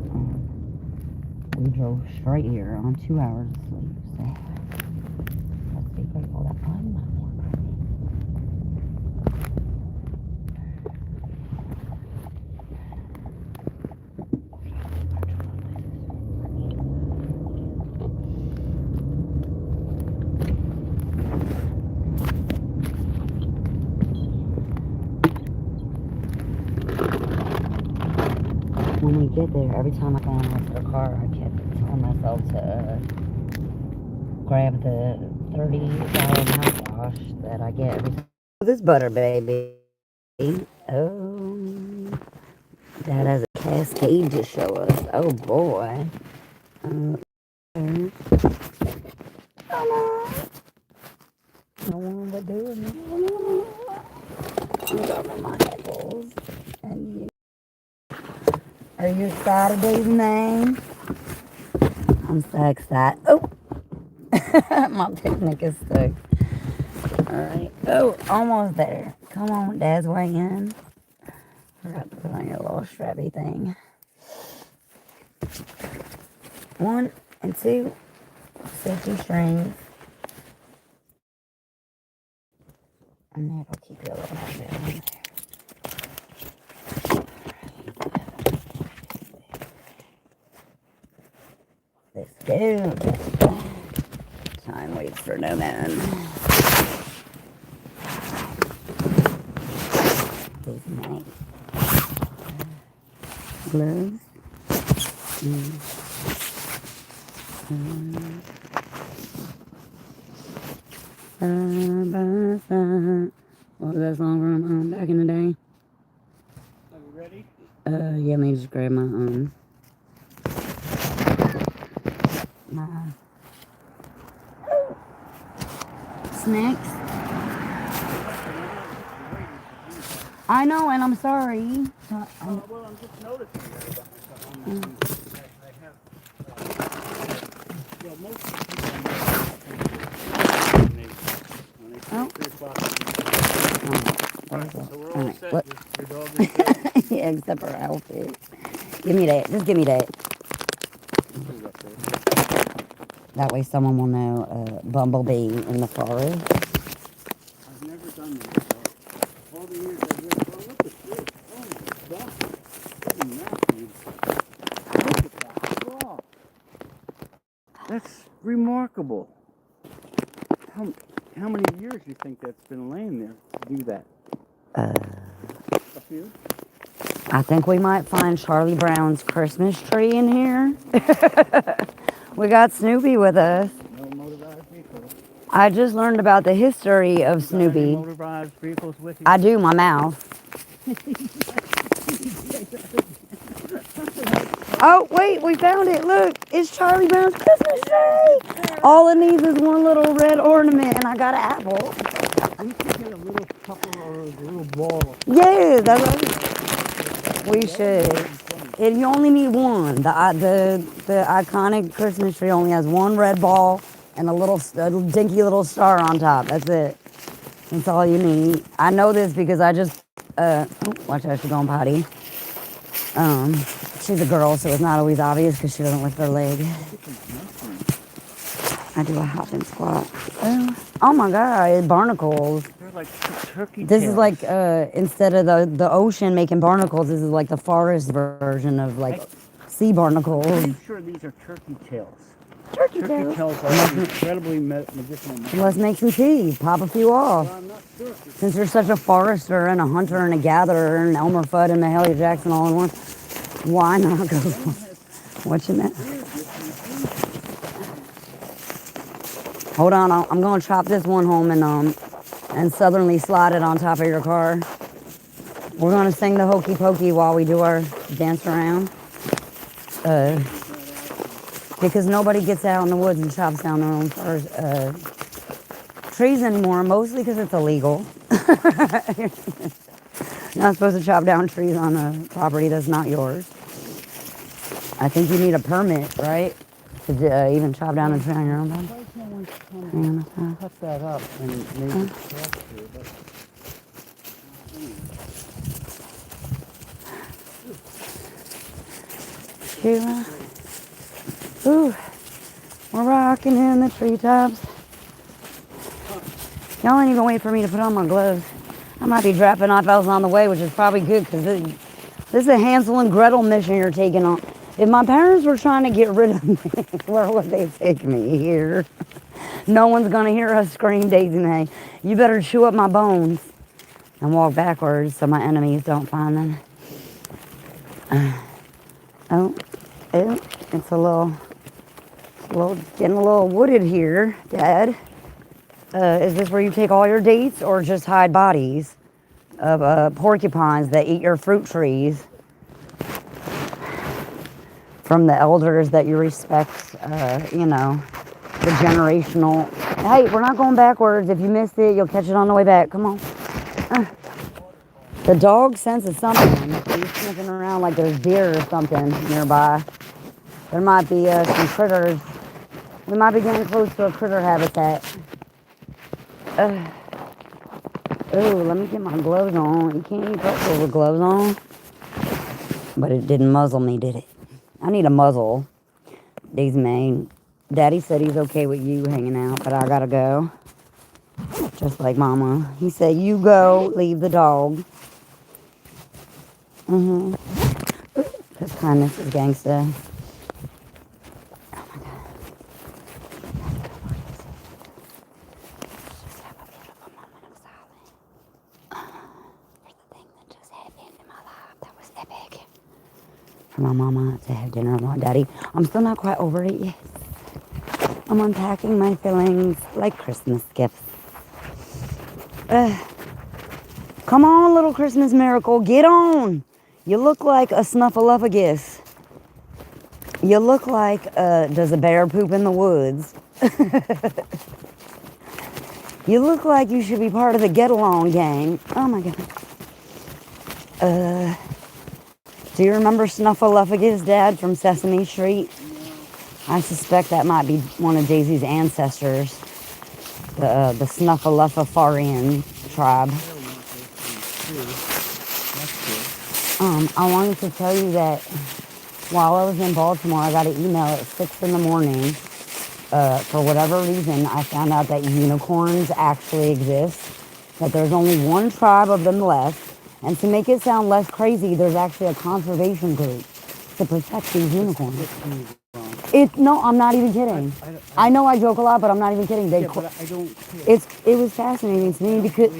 We drove straight here on 2 hours of sleep, so let's be grateful that I'm not more crazy. When we get there, every time I got into the car, I kept telling myself to grab the $30 mouthwash that I get every time. This butter, baby. Oh, that has a cascade to show us. Oh, boy. Come on. No one would do it. I'm dropping my apples. And you. Are you excited, Daisy name? I'm so excited. Oh! My picnic is stuck. Alright. Oh, almost there. Come on, Dad's weighing. Forgot to put on your little strappy thing. 1 and 2 safety strings. And that'll keep you a little bit on there. Let's go. Time waits for no man. These nice gloves. Side by side. What was that song from back in the day? Are you ready? Yeah, let me just grab my snacks. I know, and I'm sorry. Well, I'm just noticing that about myself. I have, most people when they 3 o'clock. So we're all set. Your dog is set. Yeah, except for our outfit. Give me that. Just give me that. That way someone will know Bumblebee in the forest. I've never done that. So all the years I've lived, what the shit? Oh my God. Holy Matthew. Look at that frog. That's remarkable. How many years do you think that's been laying there to do that? A few? I think we might find Charlie Brown's Christmas tree in here. We got Snoopy with us. No motorized vehicles. I just learned about the history of Snoopy. Any motorized vehicles with you? I do, my mouth. Oh, wait, we found it. Look, it's Charlie Brown's Christmas tree. All it needs is one little red ornament, and I got an apple. We should get a little couple or a little ball. Yeah, that's right. We should. You only need one. The iconic Christmas tree only has one red ball and a dinky little star on top. That's it. That's all you need. I know this because I just watch out, she's going potty. She's a girl, so it's not always obvious because she doesn't lift her leg. I do a hop and squat. Oh my God, barnacles. They're like turkey This tails. is like instead of the ocean making barnacles, this is like the forest version of like sea barnacles. I'm sure these are turkey tails. Turkey Turkey tails. tails are incredibly medicinal. Let's make some tea. Pop a few off. Well, I'm not sure. Since you're such a forester and a hunter and a gatherer and Elmer Fudd and Mahalia Jackson all in one, why not go for what you meant? Hold on, I'm gonna chop this one home and southernly slide it on top of your car. We're gonna sing the hokey pokey while we do our dance around. because nobody gets out in the woods and chops down their own trees anymore, mostly because it's illegal. You're not supposed to chop down trees on a property that's not yours. I think you need a permit, right? To even chop down a tree on your own property. Why can't we cut that up and maybe pasture? But Sheila. Ooh, we're rocking in the treetops. Y'all ain't even wait for me to put on my gloves. I might be dropping off else on the way, which is probably good because this is a Hansel and Gretel mission you're taking on. If my parents were trying to get rid of me, where would they take me? Here. No one's going to hear us scream, Daisy May. You better chew up my bones and walk backwards so my enemies don't find them. Oh, it's a little, getting a little wooded here, Dad. Is this where you take all your dates or just hide bodies of porcupines that eat your fruit trees from the elders that you respect, you know, the generational. Hey, we're not going backwards. If you missed it, you'll catch it on the way back. Come on. The dog senses something. He's sniffing around like there's deer or something nearby. There might be some critters. We might be getting close to a critter habitat. Oh, let me get my gloves on. You can't eat pretzels with gloves on. But it didn't muzzle me, did it? I need a muzzle. Daisy May. Daddy said he's okay with you hanging out, but I gotta go. Just like Mama. He said, you go, leave the dog. Because kindness is gangsta. Oh my God. Let's just have a beautiful moment of silence. For the thing that just happened in my life. That was epic. For my mama to have dinner with my daddy. I'm still not quite over it yet. I'm unpacking my feelings like Christmas gifts. Come on, little Christmas miracle. Get on. You look like a snuffleupagus. You look like, does a bear poop in the woods? You look like you should be part of the Get Along gang. Oh my God. Do you remember Snuffleupagus, Dad, from Sesame Street? I suspect that might be one of Daisy's ancestors. The Snuffleupafarian tribe. I wanted to tell you that while I was in Baltimore, I got an email at 6 in the morning. For whatever reason, I found out that unicorns actually exist, that there's only one tribe of them left, and to make it sound less crazy, there's actually a conservation group to protect these unicorns. No, I'm not even kidding. I know I joke a lot, but I'm not even kidding. But I don't. It was fascinating to me because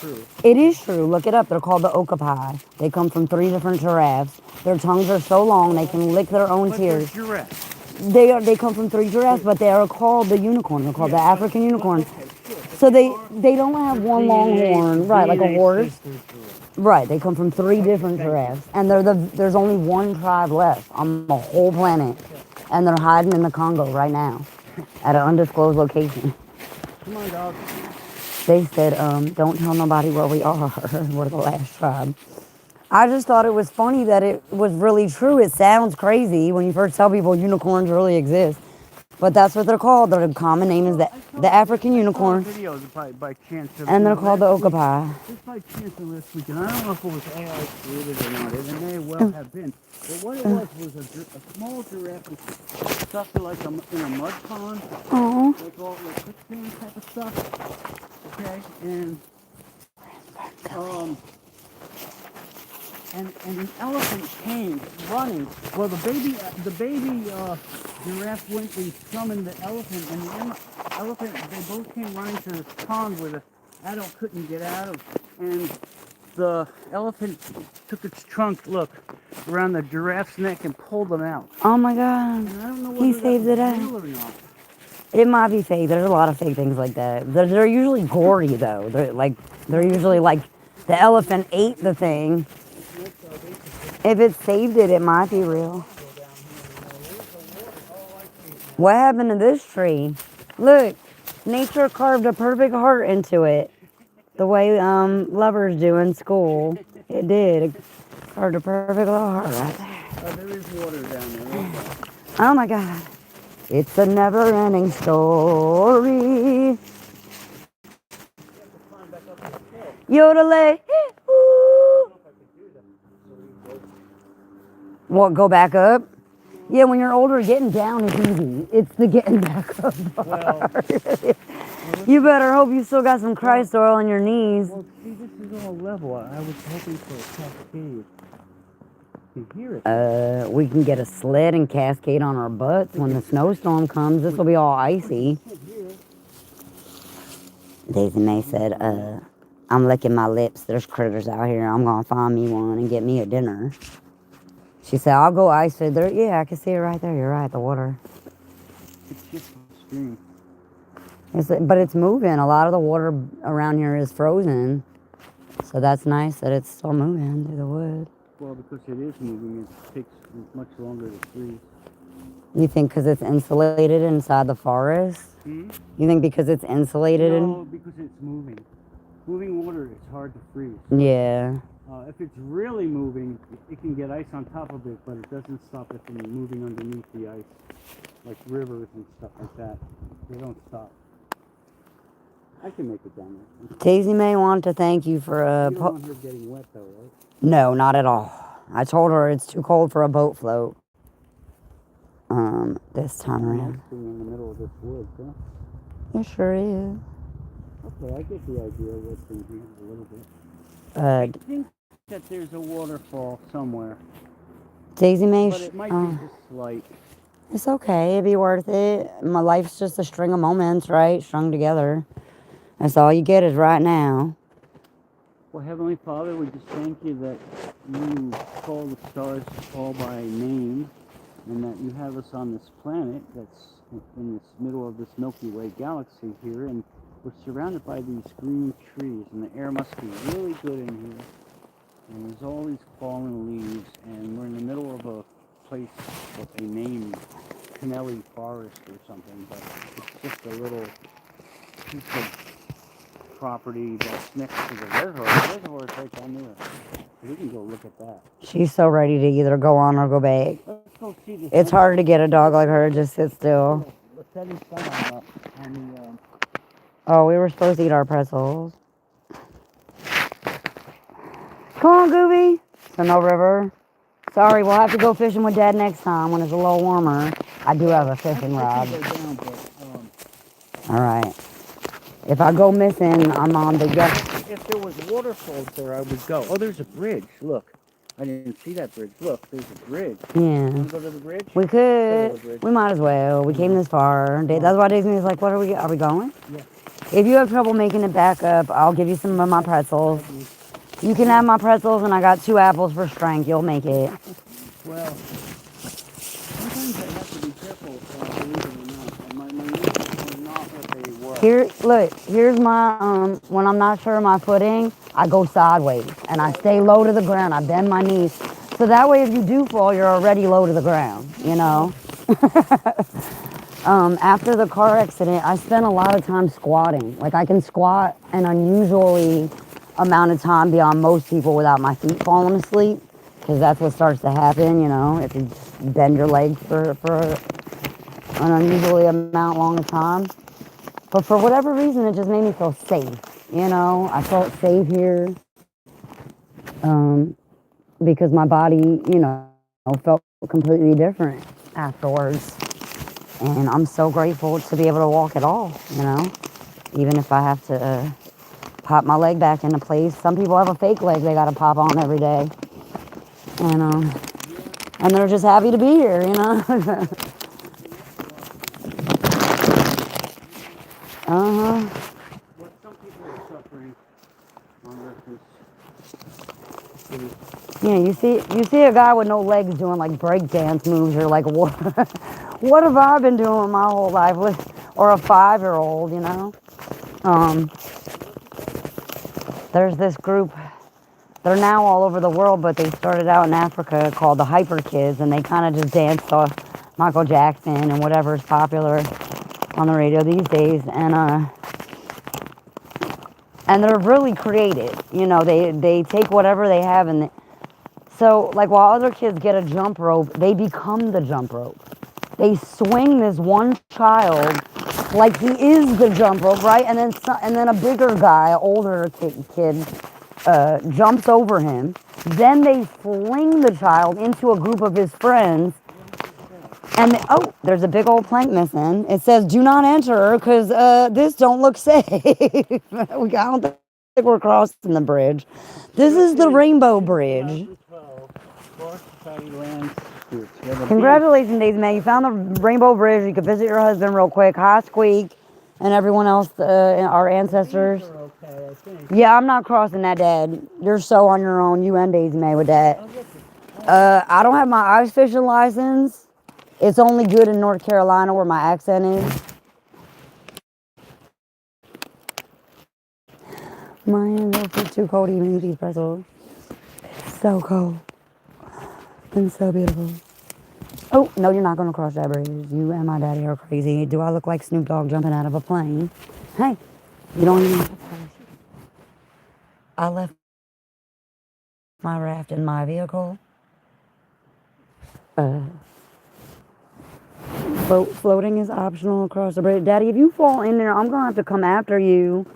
True. it is true. Look it up. They're called the okapi. They come from 3 different giraffes. Their tongues are so long they can lick their own tears. Giraffes. They come from 3 giraffes, but they are called the unicorn. They're called the African unicorn. Okay, So they don't have one long horn, right, like a horse. Right, they come from 3 different giraffes, and there's only one tribe left on the whole planet, and they're hiding in the Congo right now, at an undisclosed location. Come on, dog. They said, don't tell nobody where we are. We're the last tribe. I just thought it was funny that it was really true. It sounds crazy when you first tell people unicorns really exist. But that's what they're called. Their common name is the African unicorn. Videos by chance. And they're called the okapi. Just by chance last week, and I don't know if it was AI created or not. It may well have been. But what it was a small giraffe stuffed like in a mud pond. Oh. Like all like quicksand type of stuff. Okay, and an elephant came running. Well, the baby giraffe went and summoned the elephant, and the elephant, they both came running to this pond where the adult couldn't get out of, and the elephant took its trunk, look, around the giraffe's neck and pulled them out. Oh my God. And I don't know He whether saved it that's out. real or not. It might be fake. There's a lot of fake things like that. They're usually gory though. They're usually like the elephant ate the thing. If it saved it, it might be real. What happened to this tree? Look, nature carved a perfect heart into it. The way lovers do in school. It did. It carved a perfect little heart right there. Oh, there is water down there. Okay. Oh my God. It's a never-ending story. Yodelay. What, go back up? Yeah, when you're older, getting down is easy. It's the getting back up part. You better hope you still got some Christ oil on your knees. Well, see, this is all level. I was hoping for a cascade. You can hear it. We can get a sled and cascade on our butts when the snowstorm comes. This will be all icy. Daisy May said, I'm licking my lips. There's critters out here. I'm going to find me one and get me a dinner. She said, I'll go ice it. There, yeah, I can see it right there. You're right, the water. It's just a stream. But it's moving. A lot of the water around here is frozen. So that's nice that it's still moving through the wood. Well, because it is moving, it takes much longer to freeze. You think because it's insulated inside the forest? Hmm? You think because it's insulated? No, because it's moving. Moving water is hard to freeze. Yeah. If it's really moving, it can get ice on top of it, but it doesn't stop it from moving underneath the ice. Like rivers and stuff like that. They don't stop. I can make it down there. Daisy May wanted to thank you for You don't want her getting wet though, right? No, not at all. I told her it's too cold for a boat float. This time around. Being in the middle of this woods, huh? It sure is. Okay, I get the idea of what's in here a little bit. Uh, I think that there's a waterfall somewhere, Daisy May, but it might be just slight. it's okay. It'd be worth it. My life's just a string of moments, right? Strung together. That's all you get is right now. Well, Heavenly Father, we just thank you that you call the stars all by name, and that you have us on this planet that's in this middle of this Milky Way galaxy here, and we're surrounded by these green trees, and the air must be really good in here. And there's all these fallen leaves, and we're in the middle of a place with a name, Canelli Forest or something, but it's just a little piece of property that's next to the reservoir. The reservoir is right down there. We can go look at that. She's so ready to either go on or go back. Let's go see this. It's hard to get a dog like her to just sit still. The setting sun on the Oh, we were supposed to eat our pretzels. Come on, Gooby. So no river. Sorry, we'll have to go fishing with Dad next time when it's a little warmer. I do have a fishing rod. All right. If I go missing, I'm on the guest. If there was waterfalls there, I would go. Oh, there's a bridge. Look. I didn't see that bridge. Look, there's a bridge. Yeah. Want to go to the bridge? We could. We might as well. We came this far. That's why Disney was like, what are we going? Yeah. If you have trouble making it back up, I'll give you some of my pretzels. You can have my pretzels, and I got 2 apples for strength. You'll make it. Well, sometimes I have to be careful, believe it or not. And my knees are not what they were. Here, look, here's my, when I'm not sure of my footing, I go sideways, and I stay low to the ground. I bend my knees. So that way, if you do fall, you're already low to the ground, you know? After the car accident, I spent a lot of time squatting. Like, I can squat an unusually amount of time beyond most people without my feet falling asleep, because that's what starts to happen, you know, if you bend your legs for an unusually amount long of time. But for whatever reason, it just made me feel safe, you know. I felt safe here because my body, you know, felt completely different afterwards. And I'm so grateful to be able to walk at all, you know, even if I have to pop my leg back into place. Some people have a fake leg they got to pop on every day. And they're just happy to be here, you know. What some people are suffering on Earth is Yeah, you see a guy with no legs doing like break dance moves. You're like, what? What have I been doing my whole life with? Or a 5-year-old, you know? There's this group. They're now all over the world, but they started out in Africa called the Hyper Kids, and they kind of just Michael Jackson and whatever's popular on the radio these days. And they're really creative. You know, they take whatever they have and so like while other kids get a jump rope, they become the jump rope. They swing this one child like he is the jump rope, right? And then a bigger guy, older kid, jumps over him. Then they fling the child into a group of his friends. And oh, there's a big old plank missing. It says, "Do not enter," because this don't look safe. I don't think we're crossing the bridge. This is the Rainbow Bridge. Congratulations, Daisy May. You found the Rainbow Bridge. You could visit your husband real quick. Hi, Squeak, and everyone else, our ancestors. Yeah, I'm not crossing that, Dad. You're so on your own. You and Daisy May with that. I don't have my ice fishing license. It's only good in North Carolina where my accent is. My hands are too cold to even eat these pretzels. It's so cold. And so beautiful. Oh, no, you're not going to cross that bridge. You and my daddy are crazy. Do I look like Snoop Dogg jumping out of a plane? Hey, you don't even have to parachute. I left my raft in my vehicle. Floating is optional across the bridge. Daddy, if you fall in there, I'm going to have to come after you.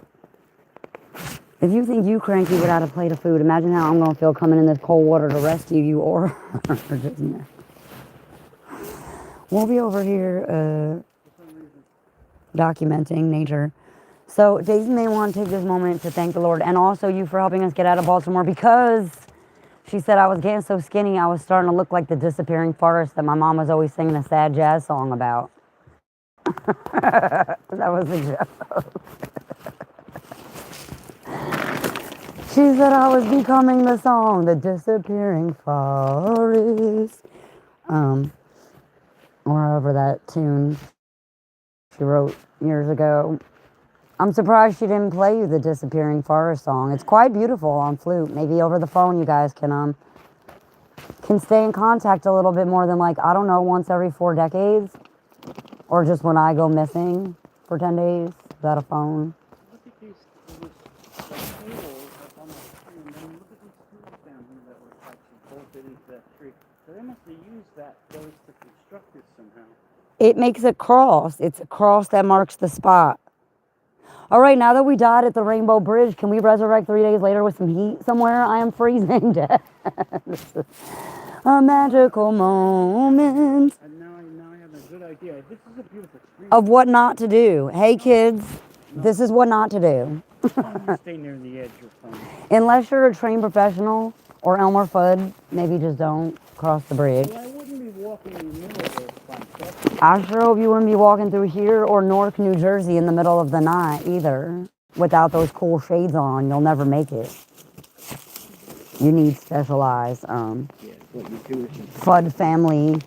If you think you cranky without a plate of food, imagine how I'm going to feel coming in this cold water to rescue you or just, no. We'll be over here documenting nature. So Daisy may want to take this moment to thank the Lord and also you for helping us get out of Baltimore because she said I was getting so skinny I was starting to look like the disappearing forest that my mom was always singing a sad jazz song about. That was a joke. She said I was becoming the song, the disappearing forest. Or however that tune she wrote years ago. I'm surprised she didn't play you the Disappearing Forest song. It's quite beautiful on flute. Maybe over the phone you guys can stay in contact a little bit more than like, I don't know, once every 4 decades. Or just when I go missing for 10 days without a phone. Look at these cables up on the tree, and then look at these screws down here that were actually bolted into that tree. So they must have used those to construct this somehow. It makes a cross. It's a cross that marks the spot. All right, now that we died at the Rainbow Bridge, can we resurrect 3 days later with some heat somewhere? I am freezing to death. A magical moment. And now I have a good idea. This is a beautiful tree. Of what not to do. Hey, kids, this is what not to do. Stay near the edge, you're fine. Unless you're a trained professional or Elmer Fudd, maybe just don't cross the bridge. Well, I wouldn't be walking in the middle of this concept. I sure hope you wouldn't be walking through here or Newark, New Jersey in the middle of the night either. Without those cool shades on, you'll never make it. You need specialized Fudd family.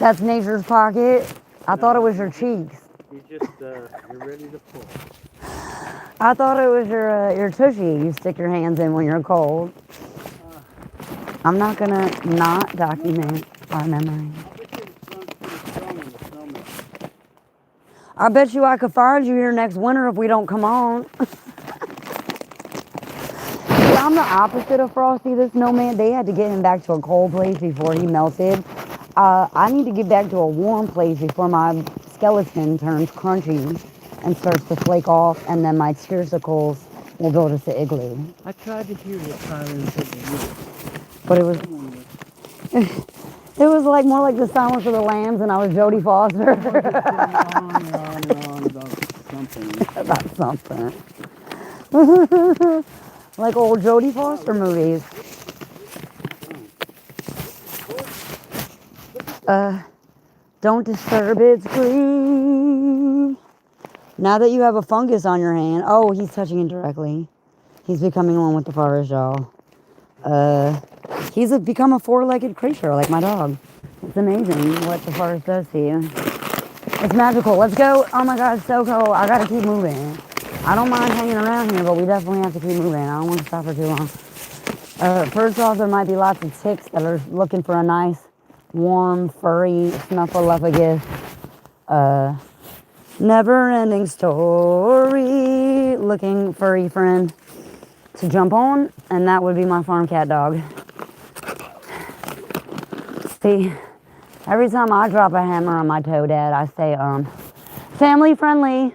That's Nature's Pocket. I thought it was your cheeks. You're ready to pull. I thought it was your tushy you stick your hands in when you're cold. I'm not gonna not document our memory. I bet you I could find you here next winter if we don't come on. See, I'm the opposite of Frosty the Snowman. They had to get him back to a cold place before he melted. I need to get back to a warm place before my skeleton turns crunchy and starts to flake off, and then my tearsicles will build us an igloo. I tried to hear you silent into the wood. But it was like more like the Silence of the Lambs, and I was Jodie Foster. On about something. About something. Like old Jodie Foster movies. Don't disturb its grief. Now that you have a fungus on your hand. Oh, he's touching it directly. He's becoming one with the forest, y'all. He's become a 4-legged creature like my dog. It's amazing what the forest does to you. It's magical. Let's go. Oh my God, it's so cold. I gotta keep moving. I don't mind hanging around here, but we definitely have to keep moving. I don't want to stop for too long. First off, there might be lots of ticks that are looking for a nice warm, furry, snuffleupagus, never-ending story looking furry friend to jump on, and that would be my farm cat dog. See, every time I drop a hammer on my toe, Dad, I say, family friendly.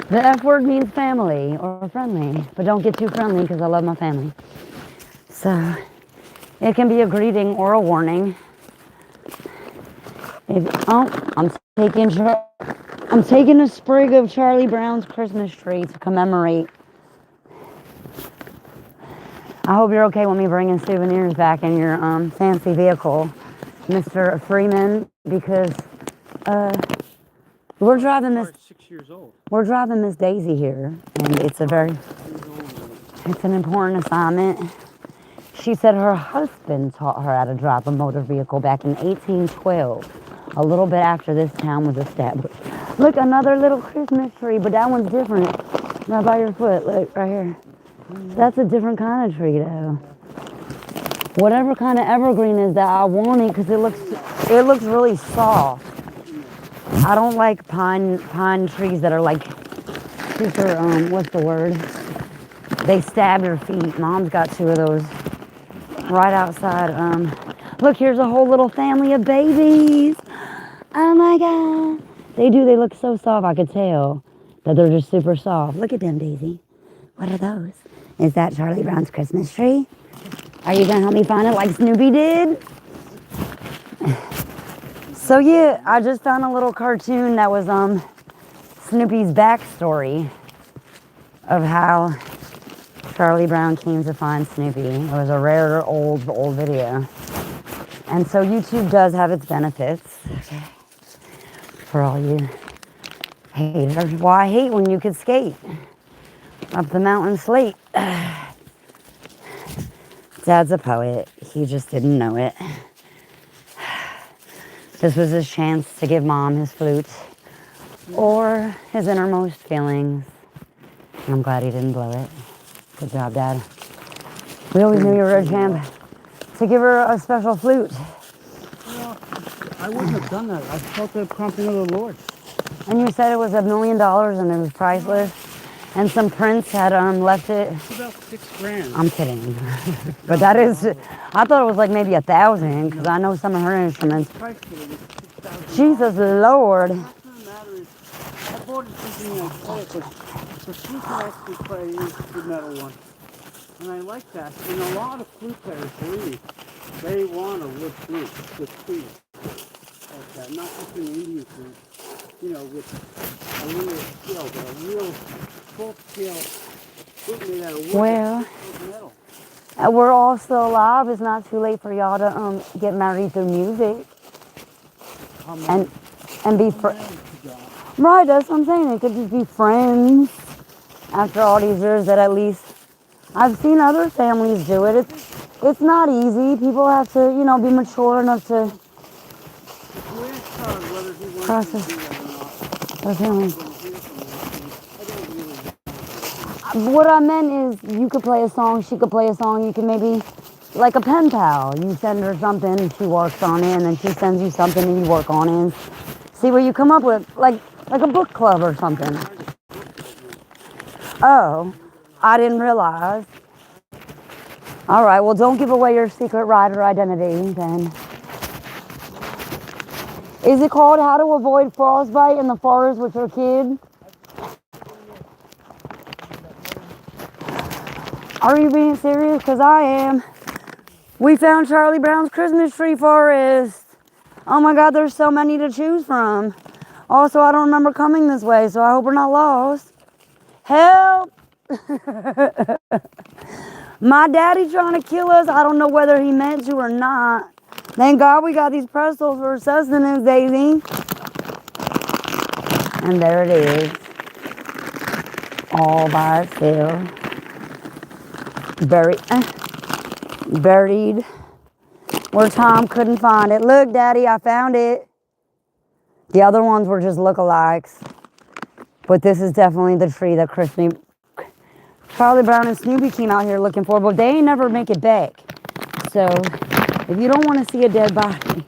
The F word means family or friendly, but don't get too friendly because I love my family. So it can be a greeting or a warning. I'm taking a sprig of Charlie Brown's Christmas tree to commemorate. I hope you're okay with me bringing souvenirs back in your fancy vehicle, Mr. Freeman, because we're driving Miss 6 years old. We're driving Miss Daisy here, and it's an important assignment. She said her husband taught her how to drive a motor vehicle back in 1812, a little bit after this town was established. Look, another little Christmas tree, but that one's different. Right by your foot, look, right here. That's a different kind of tree, though. Whatever kind of evergreen is that, I want it because it looks really soft. I don't like pine trees that are like super, what's the word? They stab your feet. Mom's got 2 of those right outside. Look, here's a whole little family of babies. Oh my God. They look so soft. I could tell that they're just super soft. Look at them, Daisy. What are those? Is that Charlie Brown's Christmas tree? Are you gonna help me find it like Snoopy did? So yeah, I just found a little cartoon that was Snoopy's backstory of how Charlie Brown came to find Snoopy. It was a rare old video. And so YouTube does have its benefits. Okay. For all you haters. Well, I hate when you could skate up the mountain slate. Dad's a poet. He just didn't know it. This was his chance to give Mom his flute or his innermost feelings. And I'm glad he didn't blow it. Good job, Dad. We always knew you were a champ to give her a special flute. Well, I wouldn't have done that. I felt the prompting of the Lord. And you said it was $1 million and it was priceless. And some prince had left it. It's about $6,000. I'm kidding. But that is, I thought it was like maybe 1,000 because I know some of her instruments. Jesus Lord. The fact of the matter is, I bought it thinking I'd play it, but the flute I actually play is the metal one. And I like that. And a lot of flute players, believe me, they want a wood flute with keys like that. Not just an Indian flute, you know, with a little skill, but a real full-scale flute made out of wood. Well, Metal. we're all still alive. It's not too late for y'all to get married through music and be friends. Right, that's what I'm saying. It could just be friends after all these years. That at least I've seen other families do it. It's not easy. People have to, you know, be mature enough to process their feelings. What I meant is you could play a song, she could play a song, you could maybe, like a pen pal, you send her something, she works on it, and then she sends you something and you work on it. And see what you come up with, like a book club or something. Oh, I didn't realize. All right, well, don't give away your secret rider identity then. Is it called How to Avoid Frostbite in the Forest with Your Kid? Are you being serious? Because I am. We found Charlie Brown's Christmas tree forest. Oh my God, there's so many to choose from. Also, I don't remember coming this way, so I hope we're not lost. Help! My daddy trying to kill us. I don't know whether he meant to or not. Thank God we got these pretzels for sustenance, Daisy. And there it is. All by itself. Buried where Tom couldn't find it. Look, Daddy, I found it. The other ones were just lookalikes. But this is definitely the tree that Charlie Brown and Snoopy came out here looking for. But they ain't never make it back. So If you don't want to see a dead body,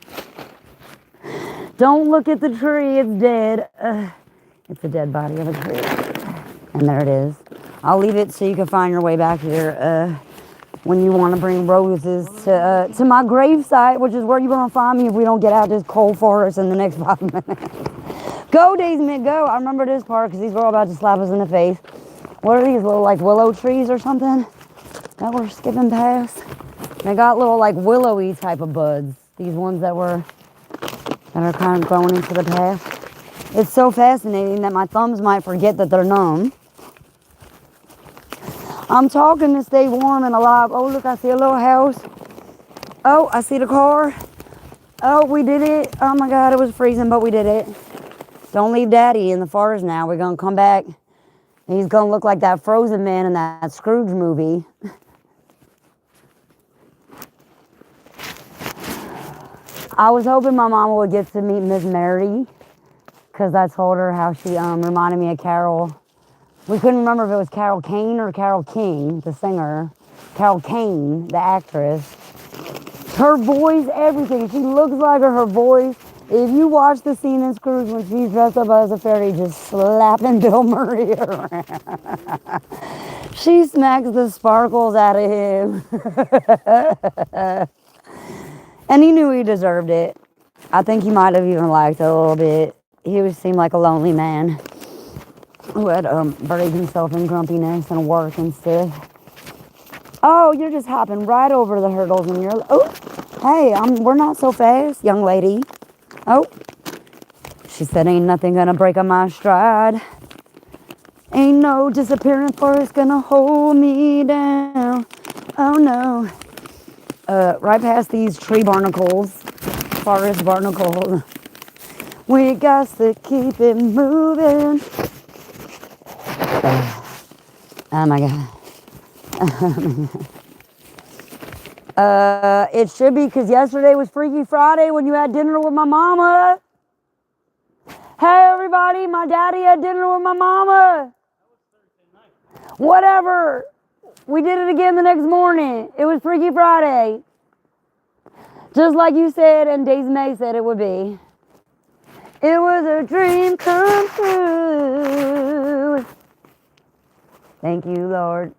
don't look at the tree. It's dead. It's a dead body of a tree. And there it is. I'll leave it so you can find your way back here when you want to bring roses to my gravesite, which is where you're going to find me if we don't get out this cold forest in the next 5 minutes. Go, Days Mid, go. I remember this part because these were all about to slap us in the face. What are these, little like willow trees or something that we're skipping past? They got little like willowy type of buds. These ones that are kind of growing into the path. It's so fascinating that my thumbs might forget that they're numb. I'm talking to stay warm and alive. Oh, look, I see a little house. Oh, I see the car. Oh, we did it. Oh my God, it was freezing, but we did it. Don't leave Daddy in the forest now. We're going to come back. He's going to look like that Frozen man in that Scrooge movie. I was hoping my mama would get to meet Miss Mary because I told her how she reminded me of Carol. We couldn't remember if it was Carol Kane or Carol King, the singer. Carol Kane, the actress. Her voice, everything. She looks like her voice. If you watch the scene in Scrooge when she's dressed up as a fairy, just slapping Bill Murray around. She smacks the sparkles out of him. And he knew he deserved it. I think he might have even liked it a little bit. He seemed like a lonely man who had buried himself in grumpiness and work and stuff. Oh, you're just hopping right over the hurdles and you're... Oh, hey, we're not so fast, young lady. Oh, she said, ain't nothing gonna break on my stride. Ain't no disappearing forest gonna hold me down. Oh, no. Right past these tree barnacles, forest barnacles. We got to keep it moving. Oh my God. It should be because yesterday was Freaky Friday when you had dinner with my mama. Hey everybody, my daddy had dinner with my mama. Whatever. We did it again the next morning. It was Freaky Friday. Just like you said and Days May said it would be. It was a dream come true. Thank you, Lord.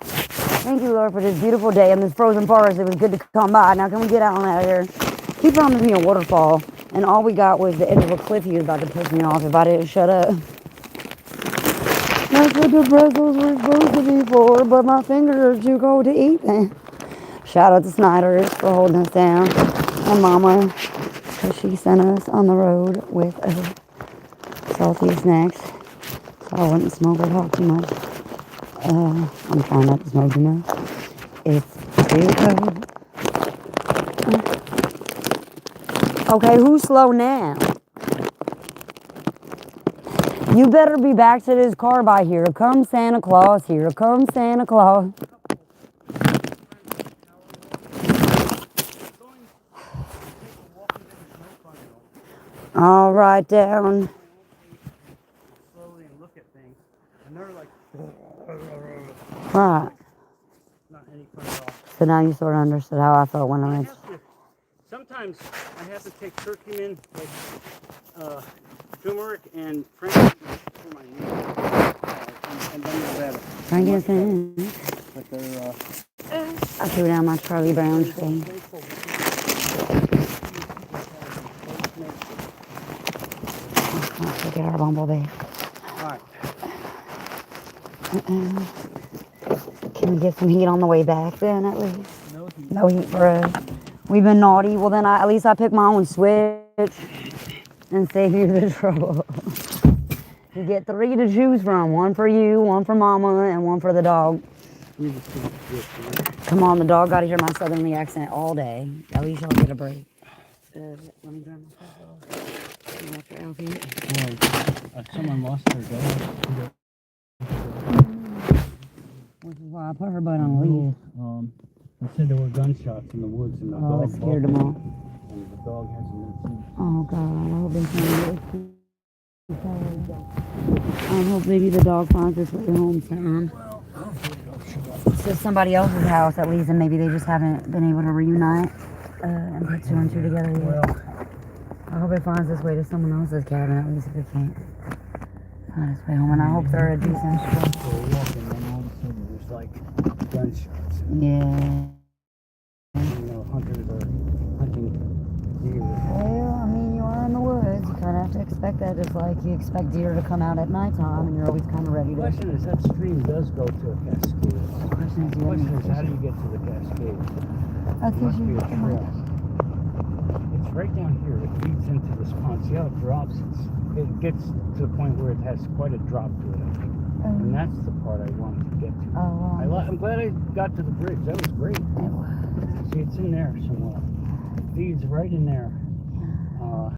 Thank you, Lord, for this beautiful day in this frozen forest. It was good to come by. Now can we get out of here? He promised me a waterfall, and all we got was the edge of a cliff. He was about to piss me off if I didn't shut up. That's what the pretzels were supposed to be for, but my fingers are too cold to eat them. Shout out to Snyder's for holding us down. And Mama, because she sent us on the road with salty snacks. So I wouldn't smoke or talk too much. I'm trying not to smoke too much. It's too cold. Okay, who's slow now? You better be back to this car by here. Come Santa Claus, here come Santa Claus. All right, down. Slowly and look at things. And they're like... Right. Not any fun at all. So now you sort of understood how I felt when I was... Sometimes I have to take curcumin, like turmeric and frankincense for my knees. And then there's that. Frankincense. But they're... I threw down my Charlie Brown tree. Let's look at our bumblebee. Alright. Can we get some heat on the way back then at least? No heat. No heat for us. We've been naughty. Well then at least I picked my own switch and save you the trouble. You get 3 to choose from. 1 for you, 1 for Mama, and 1 for the dog. Come on, the dog got to hear my southerly accent all day. At least y'all get a break. Let me grab my phone. Someone lost their dog. Which is why I put her butt on a leash. They said there were gunshots in the woods and the Oh, dog it scared them all. And the dog hasn't been seen. Oh God, I hope they find it. I hope maybe the dog finds its way home soon. It's just somebody else's house at least, and maybe they just haven't been able to reunite. and put two and two together yet. Well, I hope it finds its way to someone else's cabin, at least if it can't find its way home. And I hope they're a decent we're walking, and all of a sudden there's like gunshots. Yeah. You know, hunters are hunting deer. Well, I mean, you are in the woods. You kind of have to expect that, just like you expect deer to come out at nighttime, and you're always kind of ready The to. question is, that stream does go to a cascade. The question The question is, how do you get to the cascade? That's There must be a trail. It's right down here. It leads into this pond. See how it drops? It gets to the point where it has quite a drop to it, I think. And that's the part I wanted to get to. Oh, I'm glad I got to the bridge. That was great. it was. See, it's in there somewhere. It feeds right in there.